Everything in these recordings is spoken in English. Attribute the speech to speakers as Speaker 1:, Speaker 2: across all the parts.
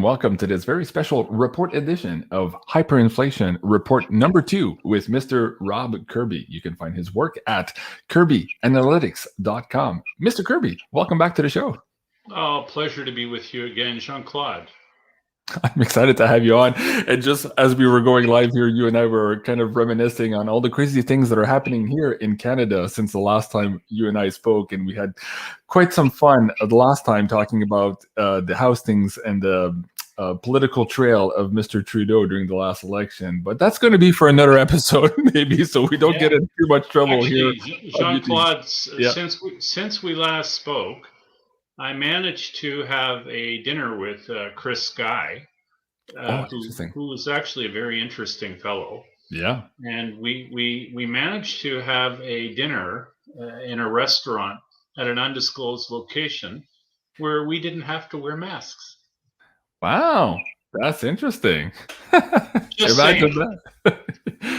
Speaker 1: Welcome to this very special report edition of Hyperinflation Report number 2 with Mr. Rob Kirby. You can find his work at KIRBYanalytics.com. Mr. Kirby, welcome back to the show.
Speaker 2: Oh, pleasure to be with you again, Jean-Claude.
Speaker 1: I'm excited to have you on. And just as we were going live here, you and I were kind of reminiscing on all the crazy things that are happening here in Canada since the last time you and I spoke. And we had quite some fun the last time talking about the houstings and the political trail of Mr. Trudeau during the last election. But that's going to be for another episode, maybe, so we don't get in too much trouble. Actually,
Speaker 2: here. Jean-Claude, since we last spoke, I managed to have a dinner with Chris Sky, who was actually a very interesting fellow.
Speaker 1: Yeah.
Speaker 2: And we managed to have a dinner in a restaurant at an undisclosed location where we didn't have to wear masks.
Speaker 1: Wow. That's interesting.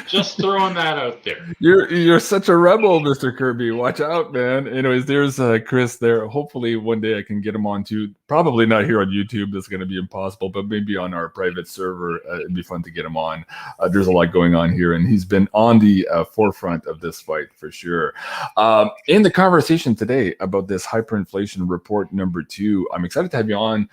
Speaker 2: Just throwing that out there.
Speaker 1: You're such a rebel, Mr. Kirby. Watch out, man. Anyways, there's Chris there. Hopefully one day I can get him on too. Probably not here on YouTube. That's going to be impossible, but maybe on our private server. It'd be fun to get him on. There's a lot going on here, and he's been on the forefront of this fight for sure. In the conversation today about this hyperinflation report number 2, I'm excited to have you on,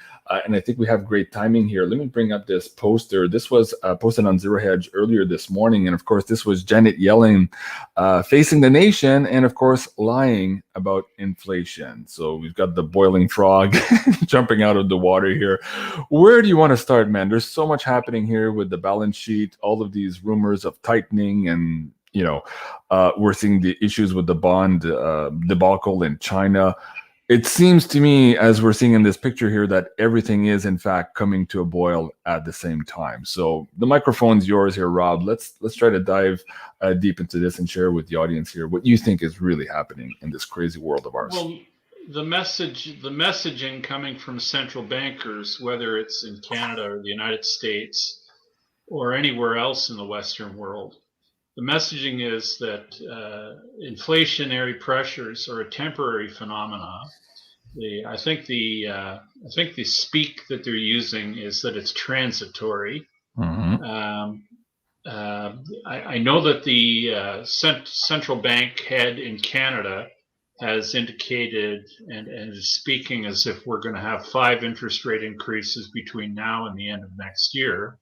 Speaker 1: and I think we have great timing here. Let me bring up this poster. This was posted on Zero Hedge earlier this morning, and of course this was Janet Yellen facing the nation and of course lying about inflation. So we've got the boiling frog jumping out of the water here. Where do you want to start, man? There's so much happening here with the balance sheet, all of these rumors of tightening, and we're seeing the issues with the bond debacle in China. It seems to me, as we're seeing in this picture here, that everything is, in fact, coming to a boil at the same time. So the microphone's yours here, Rob. Let's try to dive deep into this and share with the audience here what you think is really happening in this crazy world of ours.
Speaker 2: Well, the messaging coming from central bankers, whether it's in Canada or the United States or anywhere else in the Western world, the messaging is that inflationary pressures are a temporary phenomena. I think the speak that they're using is that it's transitory.
Speaker 1: Mm-hmm.
Speaker 2: I know that the central bank head in Canada has indicated and is speaking as if we're going to have 5 interest rate increases between now and the end of next year.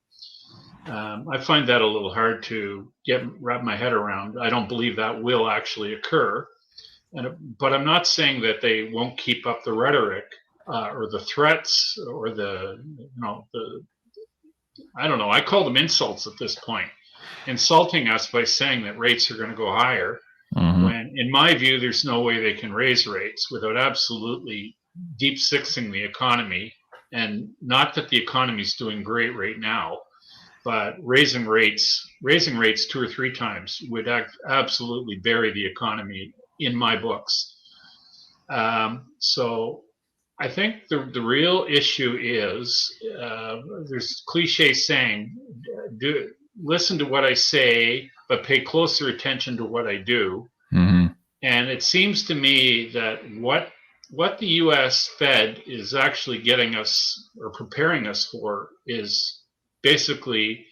Speaker 2: I find that a little hard to wrap my head around. I don't believe that will actually occur, but I'm not saying that they won't keep up the rhetoric or the threats or I don't know. I call them insults at this point, insulting us by saying that rates are going to go higher.
Speaker 1: Mm-hmm.
Speaker 2: When, in my view, there's no way they can raise rates without absolutely deep sixing the economy. And not that the economy is doing great right now, but raising rates 2 or 3 times would absolutely bury the economy in my books. So I think the real issue is there's cliche saying, listen to what I say, but pay closer attention to what I do.
Speaker 1: Mm-hmm.
Speaker 2: And it seems to me that what the U.S. Fed is actually getting us or preparing us for is basically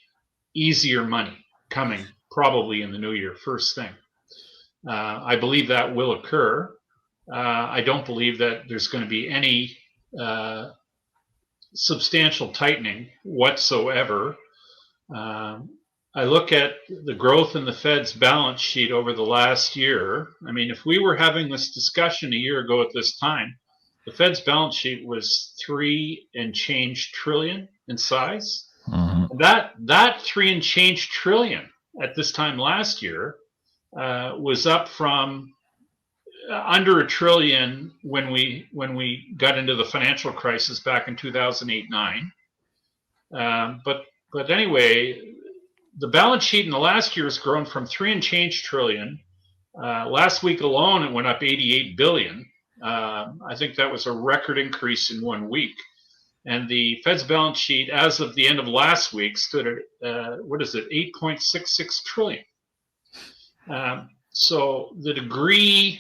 Speaker 2: easier money coming probably in the new year, first thing. I believe that will occur. I don't believe that there's going to be any substantial tightening whatsoever. I look at the growth in the Fed's balance sheet over the last year. I mean, if we were having this discussion a year ago at this time, the Fed's balance sheet was 3 and change trillion in size.
Speaker 1: Mm-hmm.
Speaker 2: That 3 and change trillion at this time last year was up from under $1 trillion when we got into the financial crisis back in 2008-9. But anyway, the balance sheet in the last year has grown from 3 and change trillion. Last week alone, it went up 88 billion. I think that was a record increase in 1 week. And the Fed's balance sheet, as of the end of last week, stood at 8.66 trillion. So the degree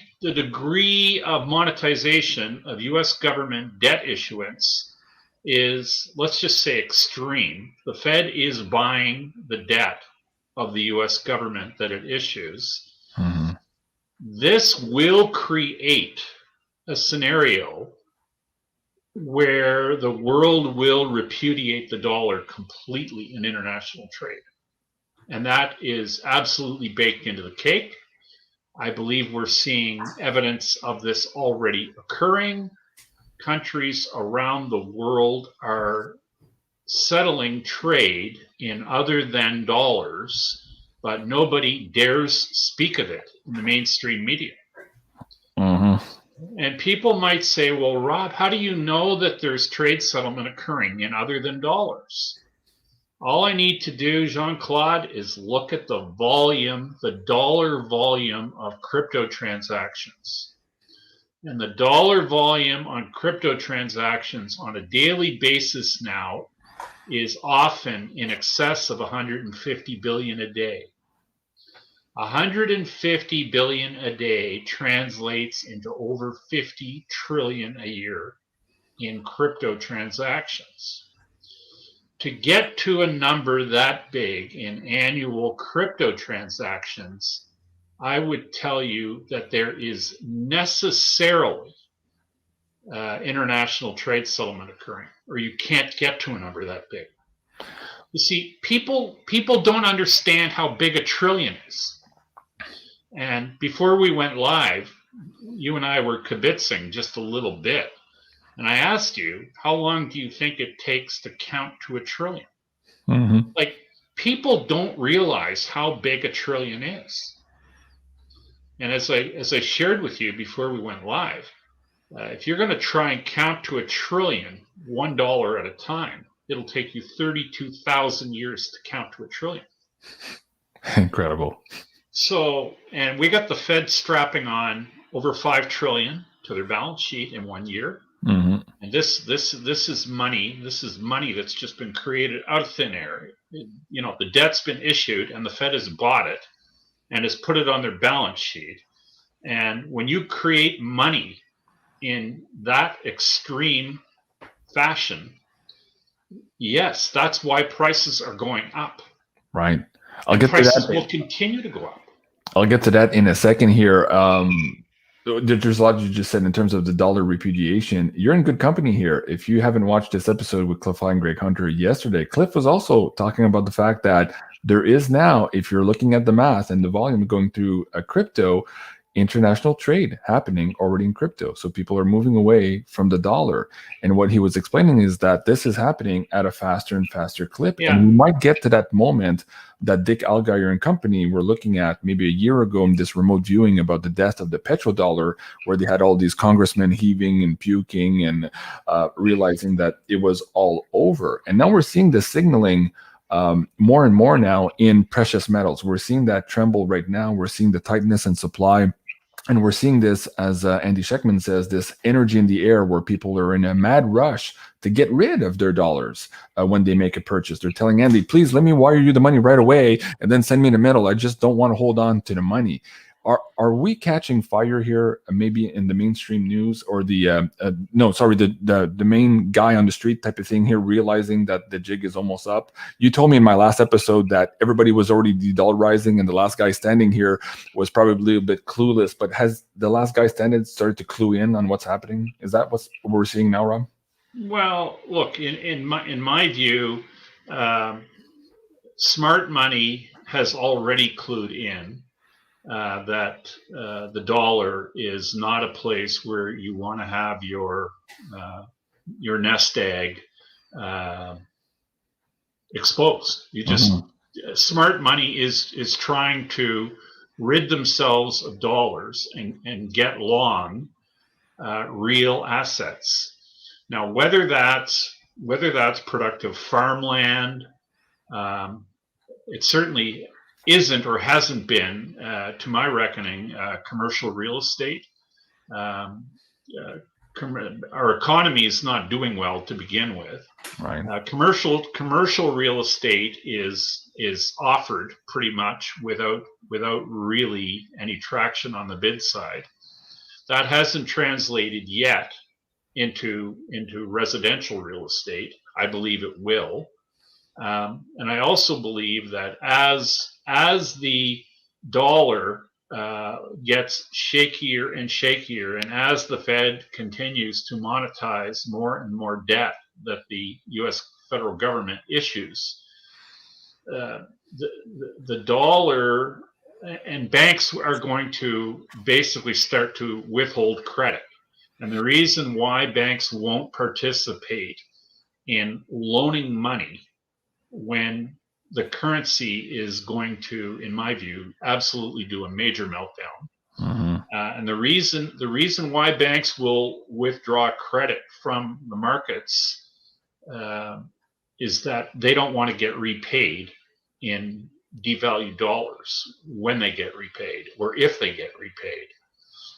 Speaker 2: of monetization of U.S. government debt issuance is, let's just say, extreme. The Fed is buying the debt of the US government that it issues.
Speaker 1: Mm-hmm.
Speaker 2: This will create a scenario where the world will repudiate the dollar completely in international trade. And that is absolutely baked into the cake. I believe we're seeing evidence of this already occurring. Countries around the world are settling trade in other than dollars, but nobody dares speak of it in the mainstream media.
Speaker 1: Mm-hmm.
Speaker 2: And people might say, well, Rob, how do you know that there's trade settlement occurring in other than dollars? All I need to do, Jean-Claude, is look at the volume, the dollar volume of crypto transactions. And the dollar volume on crypto transactions on a daily basis now is often in excess of 150 billion a day. 150 billion a day translates into over 50 trillion a year in crypto transactions. To get to a number that big in annual crypto transactions, I would tell you that there is necessarily international trade settlement occurring, or you can't get to a number that big. You see, people don't understand how big a trillion is. And before we went live, you and I were kibitzing just a little bit. And I asked you, how long do you think it takes to count to a trillion?
Speaker 1: Mm-hmm.
Speaker 2: Like, people don't realize how big a trillion is. And as I shared with you before we went live, if you're going to try and count to a trillion, $1 at a time, it'll take you 32,000 years to count to a trillion.
Speaker 1: Incredible.
Speaker 2: So, and we got the Fed strapping on over 5 trillion to their balance sheet in 1 year.
Speaker 1: Mm-hmm.
Speaker 2: And this is money. This is money that's just been created out of thin air. You know, the debt's been issued, and the Fed has bought it and has put it on their balance sheet. And when you create money in that extreme fashion, yes, that's why prices are going up.
Speaker 1: Right.
Speaker 2: Prices will continue to go up.
Speaker 1: I'll get to that in a second here. There's a lot you just said in terms of the dollar repudiation. You're in good company here. If you haven't watched this episode with Cliff High and Greg Hunter yesterday, Cliff was also talking about the fact that there is now, if you're looking at the math and the volume going through a crypto, international trade happening already in crypto. So people are moving away from the dollar. And what he was explaining is that this is happening at a faster and faster clip. Yeah. And we might get to that moment that Dick Allgaier and company were looking at maybe a year ago in this remote viewing about the death of the petrodollar, where they had all these congressmen heaving and puking and realizing that it was all over. And now we're seeing the signaling more and more now in precious metals. We're seeing that tremble right now. We're seeing the tightness in supply. And we're seeing this, as Andy Scheckman says, this energy in the air where people are in a mad rush to get rid of their dollars when they make a purchase. They're telling Andy, please let me wire you the money right away and then send me the metal. I just don't want to hold on to the money. Are we catching fire here, maybe in the mainstream news, or the main guy on the street type of thing here, realizing that the jig is almost up? You told me in my last episode that everybody was already de-dollarizing, and the last guy standing here was probably a bit clueless. But has the last guy standing started to clue in on what's happening? Is that what we're seeing now, Rob?
Speaker 2: Well, look, in my view, smart money has already clued in. That the dollar is not a place where you want to have your nest egg exposed. You just smart money is trying to rid themselves of dollars and get long real assets. Now, whether that's productive farmland, it certainly isn't or hasn't been, to my reckoning, commercial real estate. Our economy is not doing well to begin with.
Speaker 1: Right.
Speaker 2: Commercial real estate is offered pretty much without really any traction on the bid side. That hasn't translated yet into residential real estate. I believe it will. And I also believe that as the dollar gets shakier and shakier, and as the Fed continues to monetize more and more debt that the U.S. federal government issues, the dollar and banks are going to basically start to withhold credit. And the reason why banks won't participate in loaning money when the currency is going to, in my view, absolutely do a major meltdown.
Speaker 1: Mm-hmm.
Speaker 2: And the reason why banks will withdraw credit from the markets is that they don't want to get repaid in devalued dollars when they get repaid, or if they get repaid.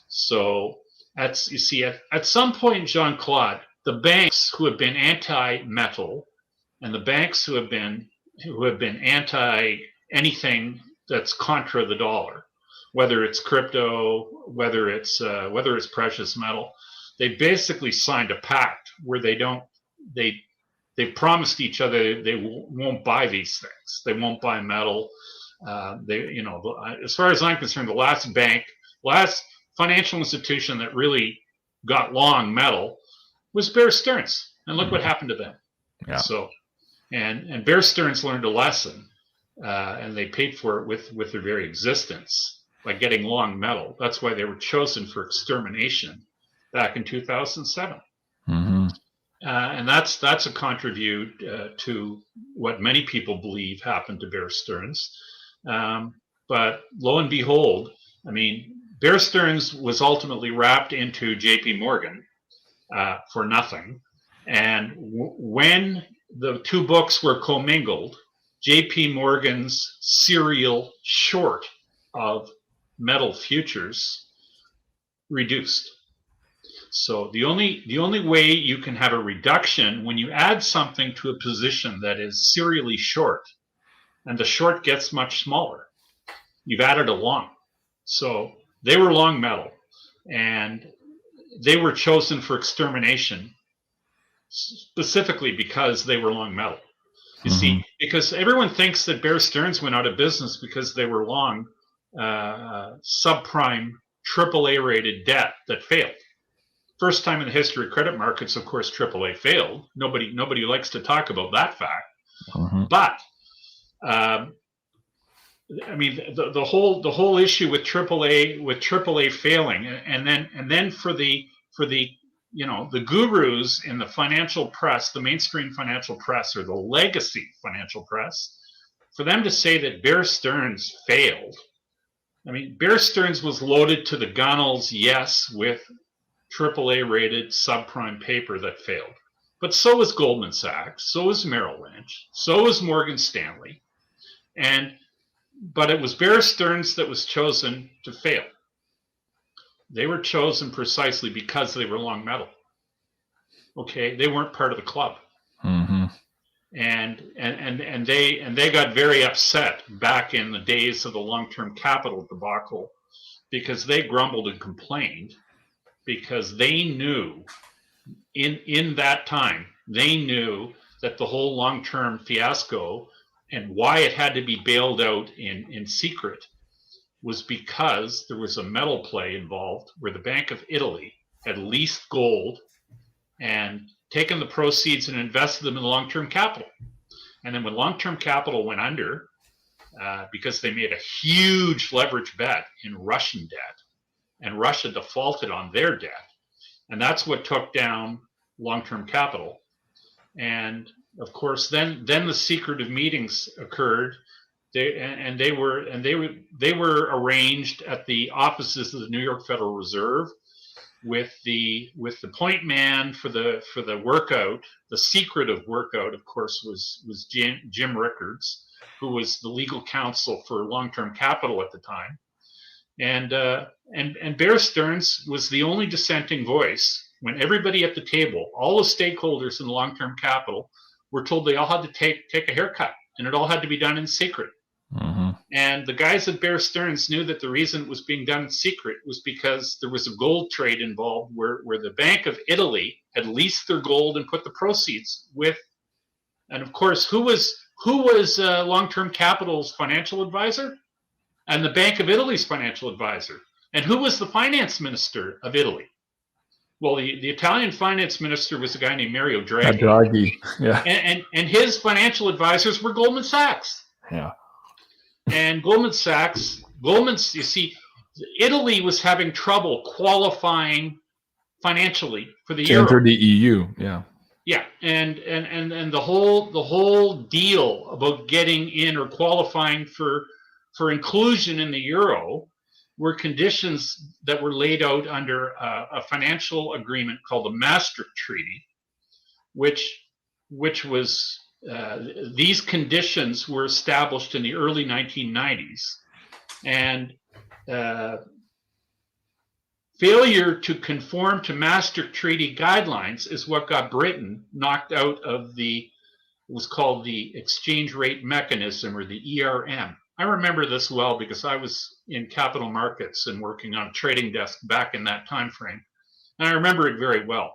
Speaker 2: So you see, at some point, Jean-Claude, the banks who have been anti-metal and the banks who have been anti anything that's contra the dollar, whether it's crypto, whether it's precious metal, they basically signed a pact where they promised each other they won't buy these things. They won't buy metal. As far as I'm concerned, the last financial institution that really got long metal was Bear Stearns, and look what happened to them.
Speaker 1: Yeah.
Speaker 2: So, and Bear Stearns learned a lesson, and they paid for it with their very existence by getting long metal. That's why they were chosen for extermination back in 2007.
Speaker 1: Mm-hmm.
Speaker 2: And that's a contribute to what many people believe happened to Bear Stearns. But lo and behold, I mean, Bear Stearns was ultimately wrapped into J.P. Morgan for nothing. And when the two books were commingled, J.P. Morgan's serial short of metal futures reduced. So the only way you can have a reduction when you add something to a position that is serially short, and the short gets much smaller, you've added a long. So they were long metal, and they were chosen for extermination specifically because they were long metal. You see, because everyone thinks that Bear Stearns went out of business because they were long subprime AAA rated debt that failed. First time in the history of credit markets, of course, AAA failed. Nobody likes to talk about that fact. But I mean, the whole issue with AAA failing, and then for the gurus in the financial press, the mainstream financial press, or the legacy financial press, for them to say that Bear Stearns failed. I mean, Bear Stearns was loaded to the gunnels, yes, with AAA rated subprime paper that failed. But so was Goldman Sachs, so was Merrill Lynch, so was Morgan Stanley. But it was Bear Stearns that was chosen to fail. They were chosen precisely because they were long metal. Okay, they weren't part of the club. And they got very upset back in the days of the long-term capital debacle, because they grumbled and complained, because they knew in that time, they knew that the whole long-term fiasco and why it had to be bailed out in secret was because there was a metal play involved where the Bank of Italy had leased gold and taken the proceeds and invested them in long-term capital. And then when long-term capital went under, because they made a huge leverage bet in Russian debt, and Russia defaulted on their debt, and that's what took down long-term capital. And of course, then the secretive meetings occurred. They were arranged at the offices of the New York Federal Reserve, with the point man for the workout. The secretive workout, of course, was Jim Rickards, who was the legal counsel for long-term capital at the time. And Bear Stearns was the only dissenting voice when everybody at the table, all the stakeholders in long-term capital, were told they all had to take a haircut, and it all had to be done in secret. And the guys at Bear Stearns knew that the reason it was being done in secret was because there was a gold trade involved where the Bank of Italy had leased their gold and put the proceeds with. And of course, who was Long-Term Capital's financial advisor? And the Bank of Italy's financial advisor. And who was the finance minister of Italy? Well, the Italian finance minister was a guy named Mario Draghi.
Speaker 1: Draghi, yeah.
Speaker 2: And his financial advisors were Goldman Sachs.
Speaker 1: Yeah.
Speaker 2: And you see, Italy was having trouble qualifying financially for the euro.
Speaker 1: Enter the EU, yeah.
Speaker 2: Yeah, and the whole deal about getting in or qualifying for inclusion in the euro were conditions that were laid out under a financial agreement called the Maastricht Treaty, which was these conditions were established in the early 1990s, and failure to conform to Maastricht Treaty guidelines is what got Britain knocked out of it was called the exchange rate mechanism, or the ERM. I remember this well because I was in capital markets and working on a trading desk back in that time frame, and I remember it very well.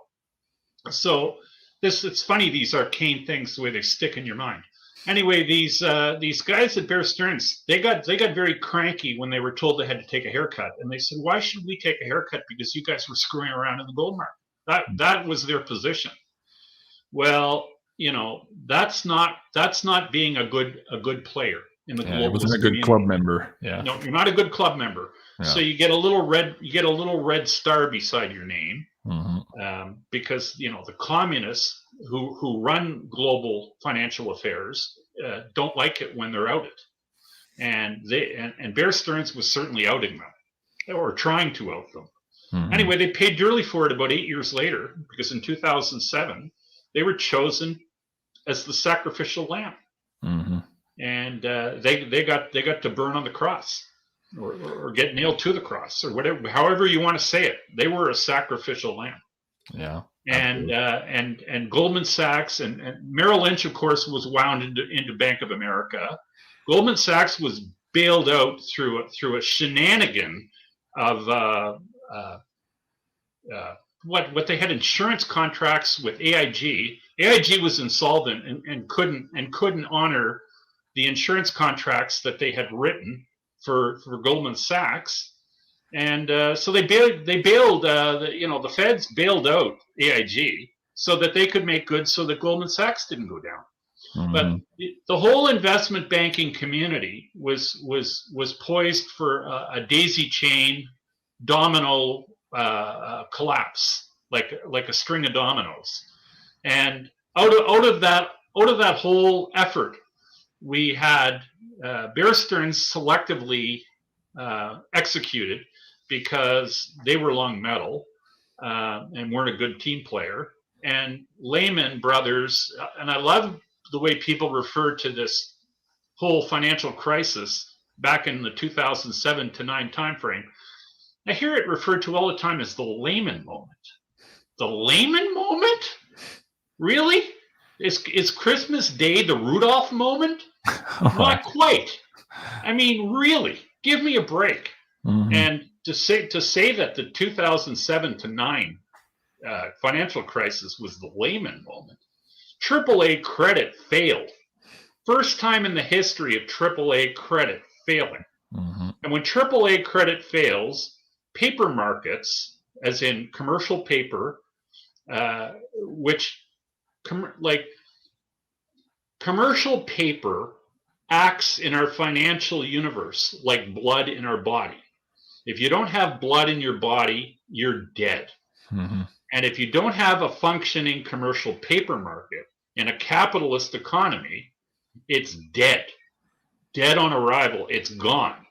Speaker 2: So it's funny, these arcane things, the way they stick in your mind. Anyway, these guys at Bear Stearns, they got very cranky when they were told they had to take a haircut, and they said, "Why should we take a haircut? Because you guys were screwing around in the gold market." That was their position. Well, that's not being a good player in the global.
Speaker 1: It wasn't a good club member. Yeah.
Speaker 2: No, you're not a good club member. Yeah. So you get a little red star beside your name, because the communists who run global financial affairs don't like it when they're outed, and Bear Stearns was certainly outing them, or trying to out them. Anyway, they paid dearly for it about 8 years later, because in 2007 they were chosen as the sacrificial lamb, and they got to burn on the cross, or get nailed to the cross, or whatever, however you want to say it. They were a sacrificial lamb. Yeah. And Goldman Sachs and Merrill Lynch, of course, was wound into Bank of America. Goldman Sachs was bailed out through a shenanigan of what they had insurance contracts with AIG. AIG was insolvent and couldn't honor the insurance contracts that they had written for Goldman Sachs. And so they bailed. The feds bailed out AIG so that they could make good, so that Goldman Sachs didn't go down. But the whole investment banking community was poised for a daisy chain domino collapse, like a string of dominoes. And out of that whole effort, we had Bear Stearns selectively executed, because they were long metal and weren't a good team player. And Lehman Brothers, and I love the way people refer to this whole financial crisis back in the 2007 to 9 timeframe. I hear it referred to all the time as the Lehman moment. The Lehman moment? Really? Is Christmas Day the Rudolph moment? Not quite. I mean, really, give me a break. And to say that the 2007 to 9 financial crisis was the Lehman moment. AAA credit failed. First time in the history of AAA credit failing. And when AAA credit fails, paper markets, as in commercial paper, commercial paper acts in our financial universe like blood in our body. If you don't have blood in your body, you're dead. And if you don't have a functioning commercial paper market in a capitalist economy, it's dead. Dead on arrival. It's gone.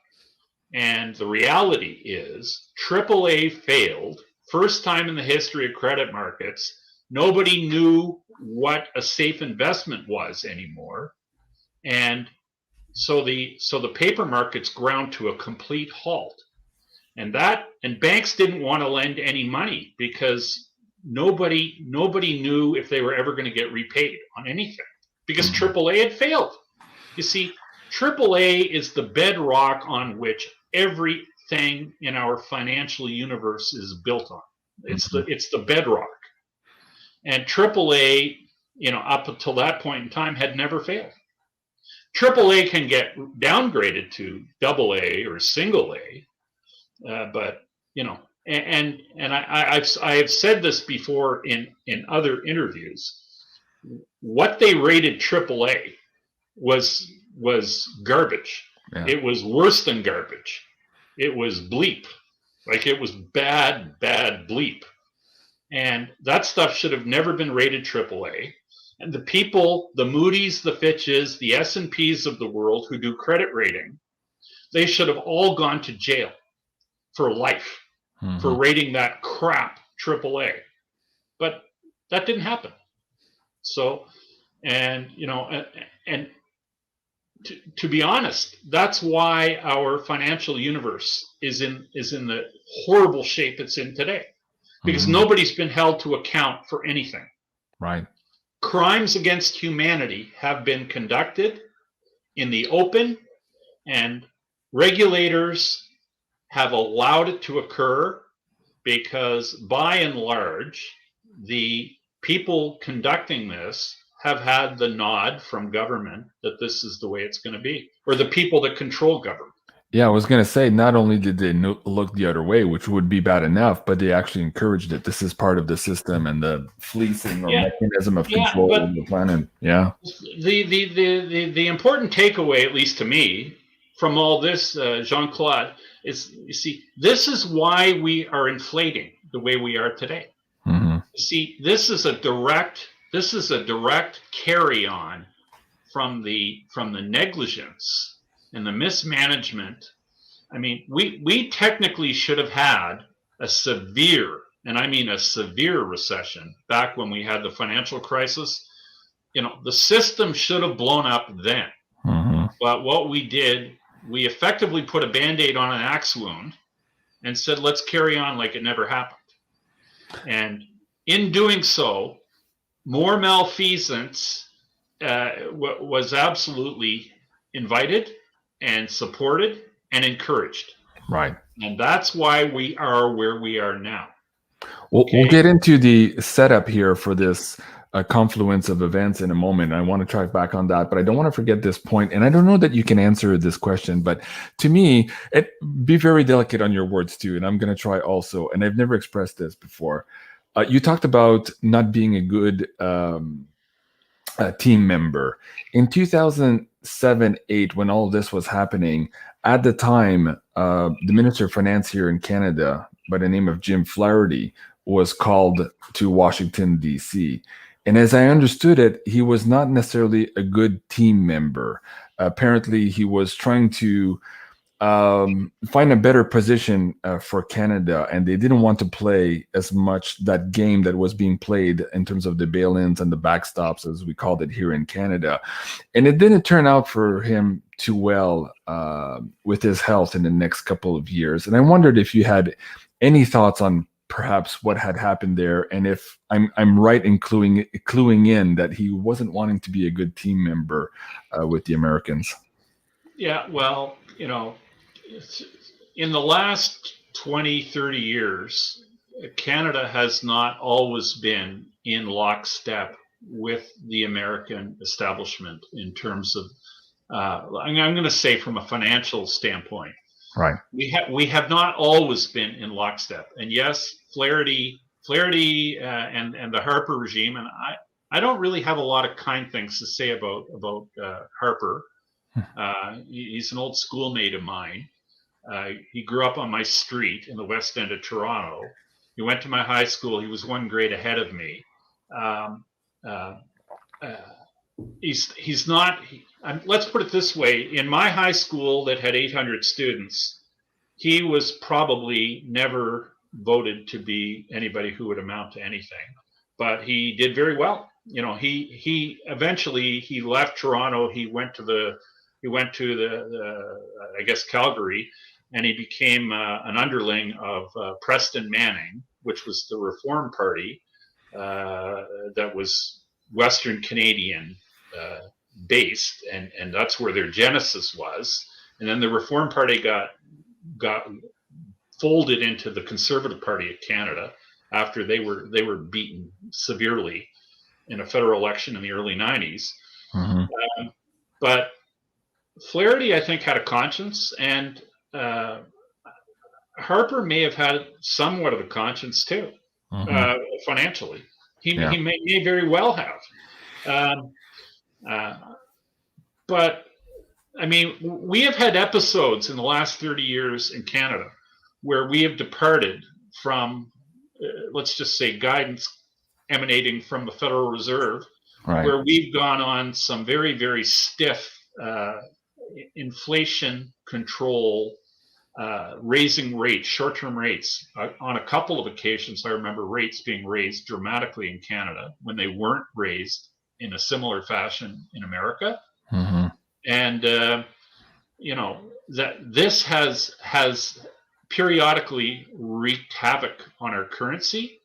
Speaker 2: And the reality is AAA failed. First time in the history of credit markets. Nobody knew what a safe investment was anymore. And so the paper markets ground to a complete halt. And banks didn't want to lend any money, because nobody knew if they were ever going to get repaid on anything, because AAA had failed. You see, AAA is the bedrock on which everything in our financial universe is built on. It's the bedrock. And AAA, up until that point in time, had never failed. AAA can get downgraded to AA or single A, but and I have said this before in other interviews. What they rated AAA was garbage.
Speaker 1: Yeah.
Speaker 2: It was worse than garbage. It was bleep. Like, it was bad bleep. And that stuff should have never been rated AAA. And the people, the Moody's, the Fitches, the S&Ps of the world who do credit rating, they should have all gone to jail for life for rating that crap AAA. But that didn't happen. So, and to be honest, that's why our financial universe is in the horrible shape it's in today, because nobody's been held to account for anything.
Speaker 1: Right.
Speaker 2: Crimes against humanity have been conducted in the open, and regulators have allowed it to occur because, by and large, the people conducting this have had the nod from government that this is the way it's going to be, or the people that control government.
Speaker 1: Yeah, I was going to say, not only did they look the other way, which would be bad enough, but they actually encouraged it. This is part of the system and the fleecing or mechanism of control of the planet. Yeah.
Speaker 2: The important takeaway, at least to me, from all this, Jean-Claude, is, you see, this is why we are inflating the way we are today. You see, this is a direct carry-on from the negligence and the mismanagement. I mean, we technically should have had a severe, and I mean a severe, recession back when we had the financial crisis. The system should have blown up then. But what we did, we effectively put a Band-Aid on an axe wound and said, let's carry on like it never happened. And in doing so, more malfeasance was absolutely invited and supported and encouraged.
Speaker 1: Right.
Speaker 2: And that's why we are where we are now.
Speaker 1: We'll get into the setup here for this confluence of events in a moment. I want to track back on that, but I don't want to forget this point. And I don't know that you can answer this question, but to me, be very delicate on your words too. And I'm going to try also. And I've never expressed this before. You talked about not being a good team member. In 2007-8, when all of this was happening, at the time, the Minister of Finance here in Canada, by the name of Jim Flaherty, was called to Washington, D.C. And as I understood it, he was not necessarily a good team member. Apparently, he was trying to find a better position for Canada, and they didn't want to play as much that game that was being played in terms of the bail-ins and the backstops, as we called it here in Canada. And it didn't turn out for him too well with his health in the next couple of years. And I wondered if you had any thoughts on perhaps what had happened there, and if I'm right in cluing in that he wasn't wanting to be a good team member with the Americans.
Speaker 2: Yeah, well, in the last 20, 30 years, Canada has not always been in lockstep with the American establishment in terms of, I'm going to say from a financial standpoint.
Speaker 1: Right.
Speaker 2: We have not always been in lockstep. And yes, Flaherty and the Harper regime, and I don't really have a lot of kind things to say about Harper. He's an old schoolmate of mine. He grew up on my street in the West End of Toronto. He went to my high school. He was one grade ahead of me. He's not. Let's put it this way: in my high school that had 800 students, he was probably never voted to be anybody who would amount to anything. But he did very well. He eventually left Toronto. He went to the I guess Calgary, and he became an underling of Preston Manning, which was the Reform Party that was Western Canadian based, and that's where their genesis was. And then the Reform Party got folded into the Conservative Party of Canada, after they were beaten severely in a federal election in the early 90s. But Flaherty, I think, had a conscience, and Harper may have had somewhat of a conscience too, financially. He may very well have. But I mean, we have had episodes in the last 30 years in Canada where we have departed from, let's just say, guidance emanating from the Federal Reserve, where we've gone on some very, very stiff inflation control, raising rates, short-term rates. On a couple of occasions, I remember rates being raised dramatically in Canada when they weren't raised in a similar fashion in America. And that this has periodically wreaked havoc on our currency.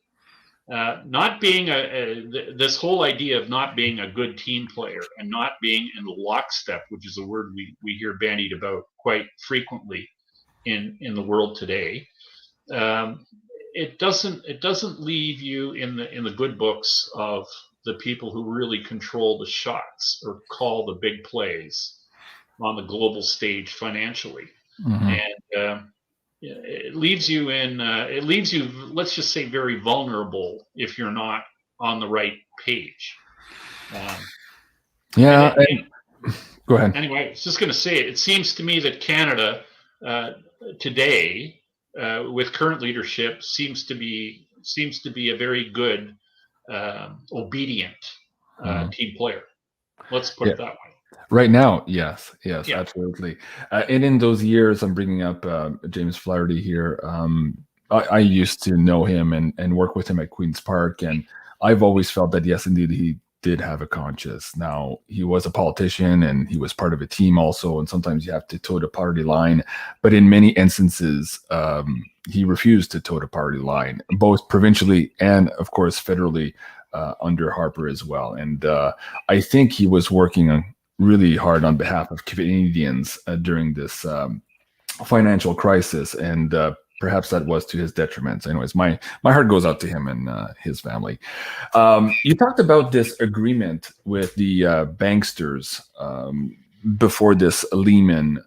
Speaker 2: Not being this whole idea of not being a good team player and not being in lockstep, which is a word we hear bandied about quite frequently in the world today. It doesn't leave you in the good books of the people who really control the shots or call the big plays on the global stage financially. And it leaves you let's just say, very vulnerable if you're not on the right page.
Speaker 1: Go ahead.
Speaker 2: Anyway, I was just going to say, it seems to me that Canada today, with current leadership, seems to be a very good, obedient team player. Let's put it that way.
Speaker 1: Right now, yes, absolutely. And in those years, I'm bringing up James Flaherty here. I used to know him and work with him at Queen's Park, and I've always felt that, yes, indeed, he did have a conscience. Now, he was a politician, and he was part of a team also, and sometimes you have to toe the party line. But in many instances, he refused to toe the party line, both provincially and, of course, federally, under Harper as well. And I think he was working really hard on behalf of Canadians during this financial crisis, and perhaps that was to his detriment. Anyways, my heart goes out to him and his family. You talked about this agreement with the banksters before this Lehman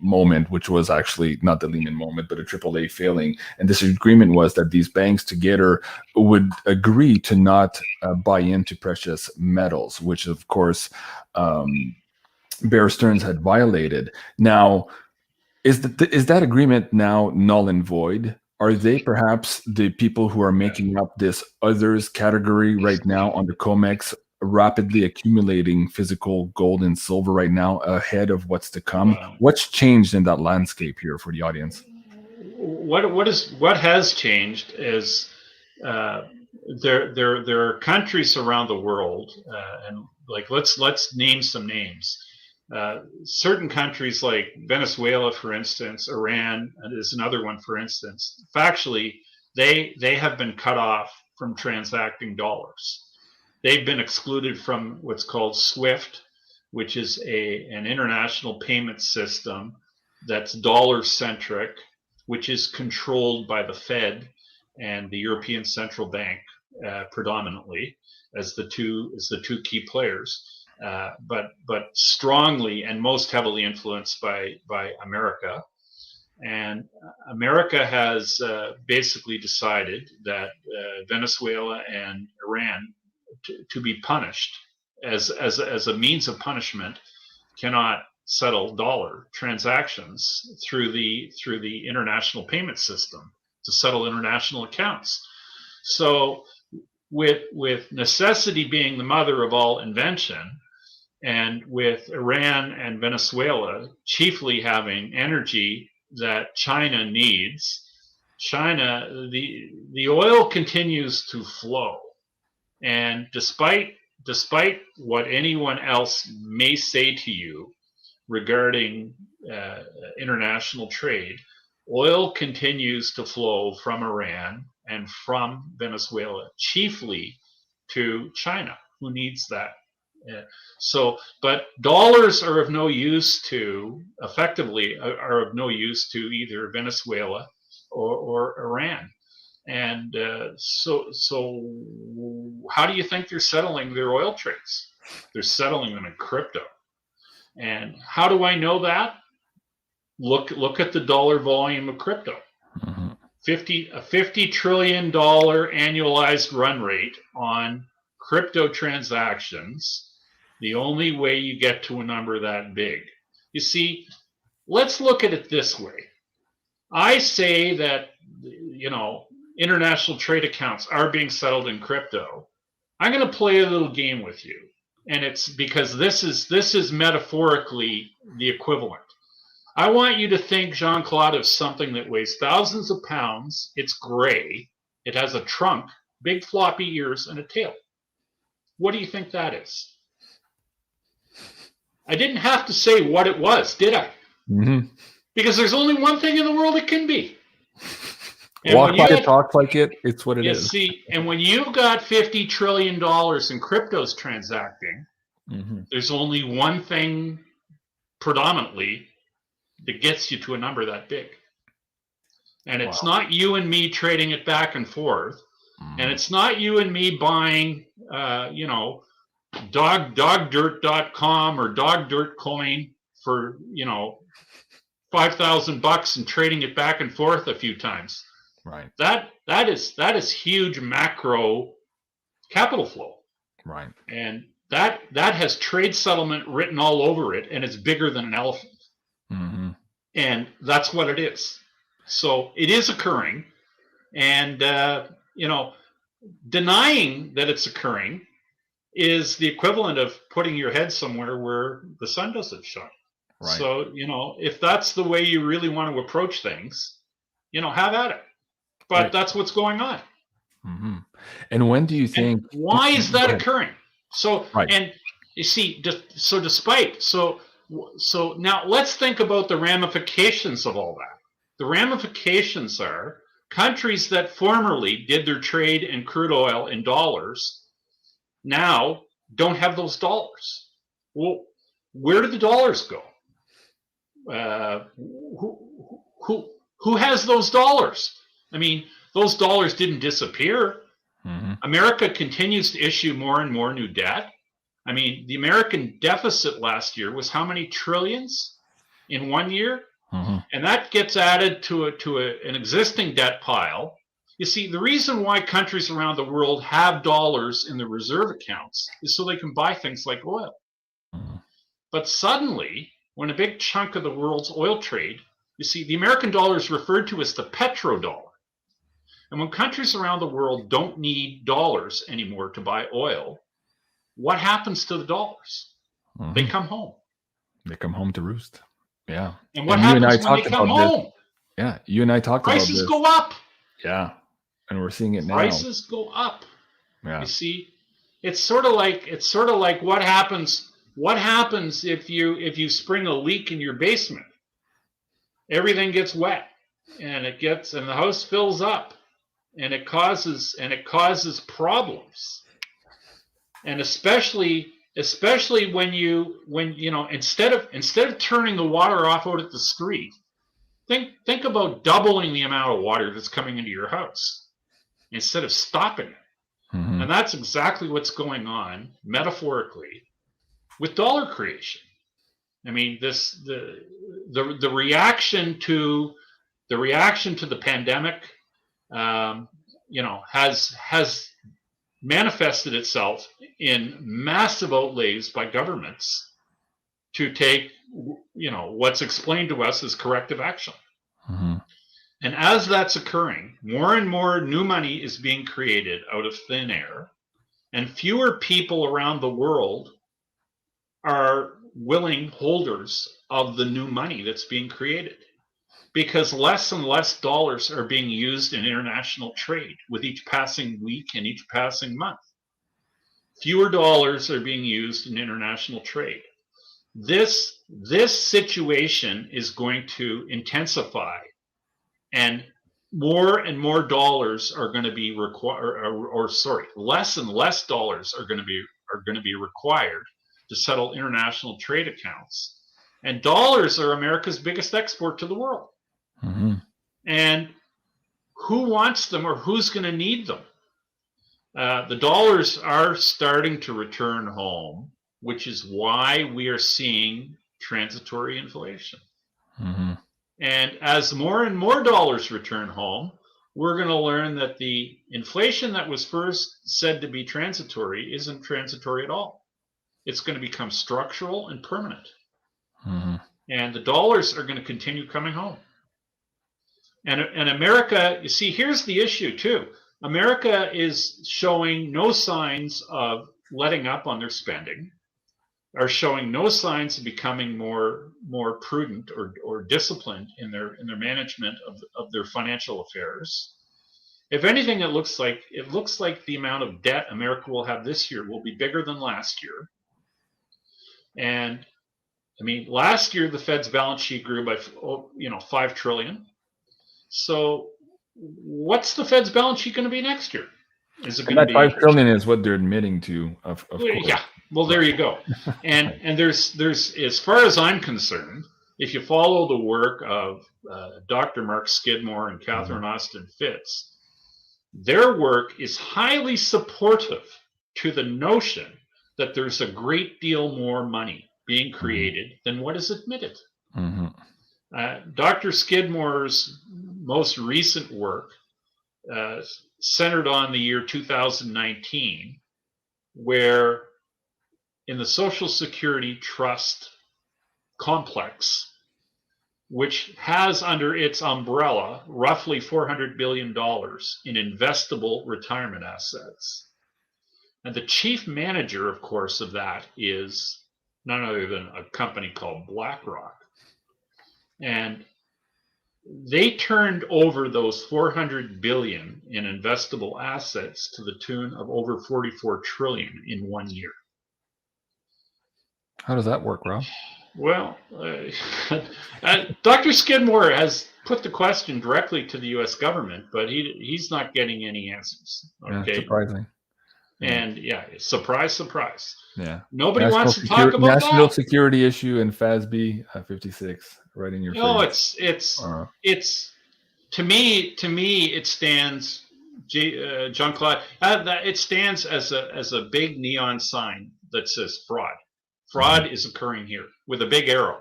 Speaker 1: moment, which was actually not the Lehman moment, but a AAA failing. And this agreement was that these banks together would agree to not buy into precious metals, which of course Bear Stearns had violated. Now, is that agreement now null and void? Are they perhaps the people who are making up this others category right now on the COMEX, rapidly accumulating physical gold and silver right now ahead of what's to come? What's changed in that landscape here for the audience?
Speaker 2: What has changed is there are countries around the world, and like let's name some names. Certain countries like Venezuela, for instance, Iran is another one, for instance. Factually, they have been cut off from transacting dollars. They've been excluded from what's called SWIFT, which is an international payment system that's dollar-centric, which is controlled by the Fed and the European Central Bank predominantly as the two key players, but strongly and most heavily influenced by America. And America has basically decided that Venezuela and Iran to be punished as a means of punishment cannot settle dollar transactions through the international payment system to settle international accounts. So with necessity being the mother of all invention, and with Iran and Venezuela chiefly having energy that China needs, the oil continues to flow. And despite what anyone else may say to you regarding international trade, oil continues to flow from Iran and from Venezuela, chiefly to China, who needs that. But dollars are of no use to either Venezuela or Iran. And so how do you think they're settling their oil trades? They're settling them in crypto. And how do I know that? Look at the dollar volume of crypto.
Speaker 1: Mm-hmm.
Speaker 2: $50 trillion annualized run rate on crypto transactions. The only way you get to a number that big. You see, let's look at it this way. I say that, international trade accounts are being settled in crypto. I'm going to play a little game with you. And it's because this is metaphorically the equivalent. I want you to think, Jean-Claude, of something that weighs thousands of pounds. It's gray. It has a trunk, big floppy ears, and a tail. What do you think that is? I didn't have to say what it was, did I?
Speaker 1: Mm-hmm.
Speaker 2: Because there's only one thing in the world it can be. And
Speaker 1: walk like it, talk like it. It's what it is.
Speaker 2: See, and when you've got $50 trillion in cryptos transacting, there's only one thing predominantly that gets you to a number that big. And it's not you and me trading it back and forth. And it's not you and me buying, dogdirt.com or dogdirtcoin for, $5,000 and trading it back and forth a few times.
Speaker 1: Right.
Speaker 2: That is huge macro capital flow.
Speaker 1: Right.
Speaker 2: And that has trade settlement written all over it, and it's bigger than an elephant. Mm-hmm. And that's what it is. So it is occurring, and denying that it's occurring is the equivalent of putting your head somewhere where the sun doesn't shine. Right. So, if that's the way you really want to approach things, have at it. But that's what's going on.
Speaker 1: Mm-hmm. And when do you think?
Speaker 2: And why is that occurring? So, and you see, so now let's think about the ramifications of all that. The ramifications are countries that formerly did their trade in crude oil in dollars now don't have those dollars. Well, where did the dollars go? Who has those dollars? I mean, those dollars didn't disappear. Mm-hmm. America continues to issue more and more new debt. I mean, the American deficit last year was how many trillions in 1 year? Mm-hmm. And that gets added to an existing debt pile. You see, the reason why countries around the world have dollars in their reserve accounts is so they can buy things like oil. Mm-hmm. But suddenly, when a big chunk of the world's oil trade, you see, the American dollar is referred to as the petrodollar. And when countries around the world don't need dollars anymore to buy oil, what happens to the dollars? Mm-hmm. They come home.
Speaker 1: They come home to roost. Yeah.
Speaker 2: And what happens when they come home?
Speaker 1: Yeah, you and I talked about this.
Speaker 2: Prices go up.
Speaker 1: Yeah, and we're seeing it now.
Speaker 2: Prices go up.
Speaker 1: Yeah.
Speaker 2: You see, it's sort of like what happens if you spring a leak in your basement. Everything gets wet, and the house fills up, and it causes problems. And especially when instead of turning the water off out at the street, think about doubling the amount of water that's coming into your house instead of stopping it. Mm-hmm. And that's exactly what's going on metaphorically with dollar creation. I mean, the reaction to the pandemic, has manifested itself in massive outlays by governments to take, what's explained to us as corrective action. Mm-hmm. And as that's occurring, more and more new money is being created out of thin air, and fewer people around the world are willing holders of the new money that's being created, because less and less dollars are being used in international trade with each passing week and each passing month. Fewer dollars are being used in international trade. This situation is going to intensify, and more dollars are going to be required, less and less dollars are going to be required to settle international trade accounts. And dollars are America's biggest export to the world. Mm-hmm. And who wants them or who's going to need them? The dollars are starting to return home, which is why we are seeing transitory inflation.
Speaker 1: Mm-hmm.
Speaker 2: And as more and more dollars return home, we're going to learn that the inflation that was first said to be transitory isn't transitory at all. It's going to become structural and permanent.
Speaker 1: Mm-hmm.
Speaker 2: And the dollars are going to continue coming home. And America, you see, here's the issue too. America is showing no signs of letting up on their spending, are showing no signs of becoming more prudent or disciplined in their management of their financial affairs. If anything, it looks like the amount of debt America will have this year will be bigger than last year. And I mean, last year the Fed's balance sheet grew by $5 trillion. So what's the Fed's balance sheet going to be next year? Is it going to be
Speaker 1: $5 trillion is what they're admitting to, of course.
Speaker 2: Yeah. Well, there you go. And there's as far as I'm concerned, if you follow the work of Dr. Mark Skidmore and Catherine Austin Fitz, their work is highly supportive to the notion that there's a great deal more money being created than what is admitted.
Speaker 1: Mm-hmm.
Speaker 2: Dr. Skidmore's most recent work centered on the year 2019, where in the Social Security Trust complex, which has under its umbrella roughly $400 billion in investable retirement assets. And the chief manager, of course, of that is none other than a company called BlackRock. And they turned over those $400 billion in investable assets to the tune of over $44 trillion in 1 year.
Speaker 1: How does that work, Rob?
Speaker 2: Well, Dr. Skidmore has put the question directly to the U.S. government, but he's not getting any answers. Okay,
Speaker 1: yeah, surprising.
Speaker 2: And surprise, surprise.
Speaker 1: Yeah.
Speaker 2: Nobody wants to talk about
Speaker 1: national
Speaker 2: that.
Speaker 1: security issue in FASB 56, right in your face.
Speaker 2: It's to me it stands, Jean-Claude. It stands as a big neon sign that says fraud. Fraud is occurring here with a big arrow,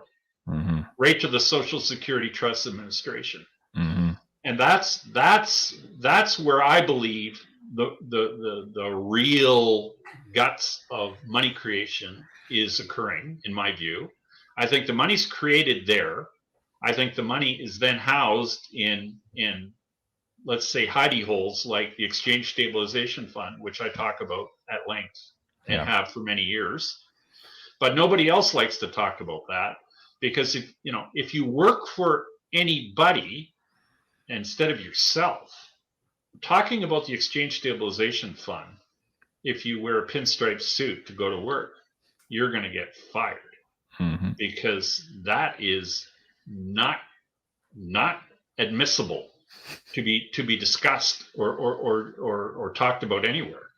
Speaker 2: right to the Social Security Trust Administration, and that's where I believe the real guts of money creation is occurring. In my view, I think the money's created there. I think the money is then housed in let's say hidey holes like the Exchange Stabilization Fund, which I talk about at length and have for many years. But nobody else likes to talk about that, because if you work for anybody instead of yourself, talking about the Exchange Stabilization Fund, if you wear a pinstripe suit to go to work, you're going to get fired, because that is not admissible to be discussed or talked about anywhere.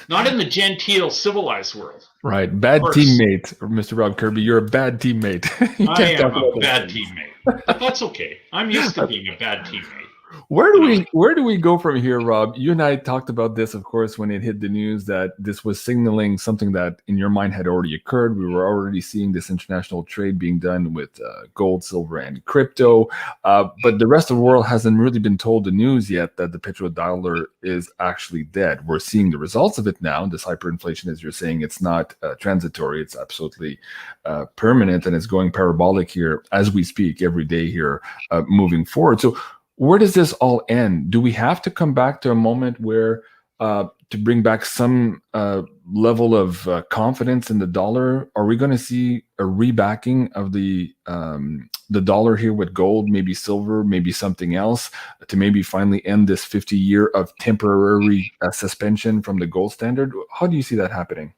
Speaker 2: Not in the genteel, civilized world.
Speaker 1: Right. Bad teammate, Mr. Rob Kirby. You're a bad teammate.
Speaker 2: I am a bad teammate. But that's okay. I'm used to being a bad teammate.
Speaker 1: Where do we go from here, Rob? You and I talked about this, of course, when it hit the news that this was signaling something that in your mind had already occurred. We were already seeing this international trade being done with gold, silver, and crypto. But the rest of the world hasn't really been told the news yet that the petrodollar is actually dead. We're seeing the results of it now. This hyperinflation, as you're saying, it's not transitory. It's absolutely permanent, and it's going parabolic here as we speak every day here moving forward. So where does this all end? Do we have to come back to a moment where to bring back some level of confidence in the dollar? Are we going to see a rebacking of the dollar here with gold, maybe silver, maybe something else, to maybe finally end this 50-year of temporary suspension from the gold standard? How do you see that happening?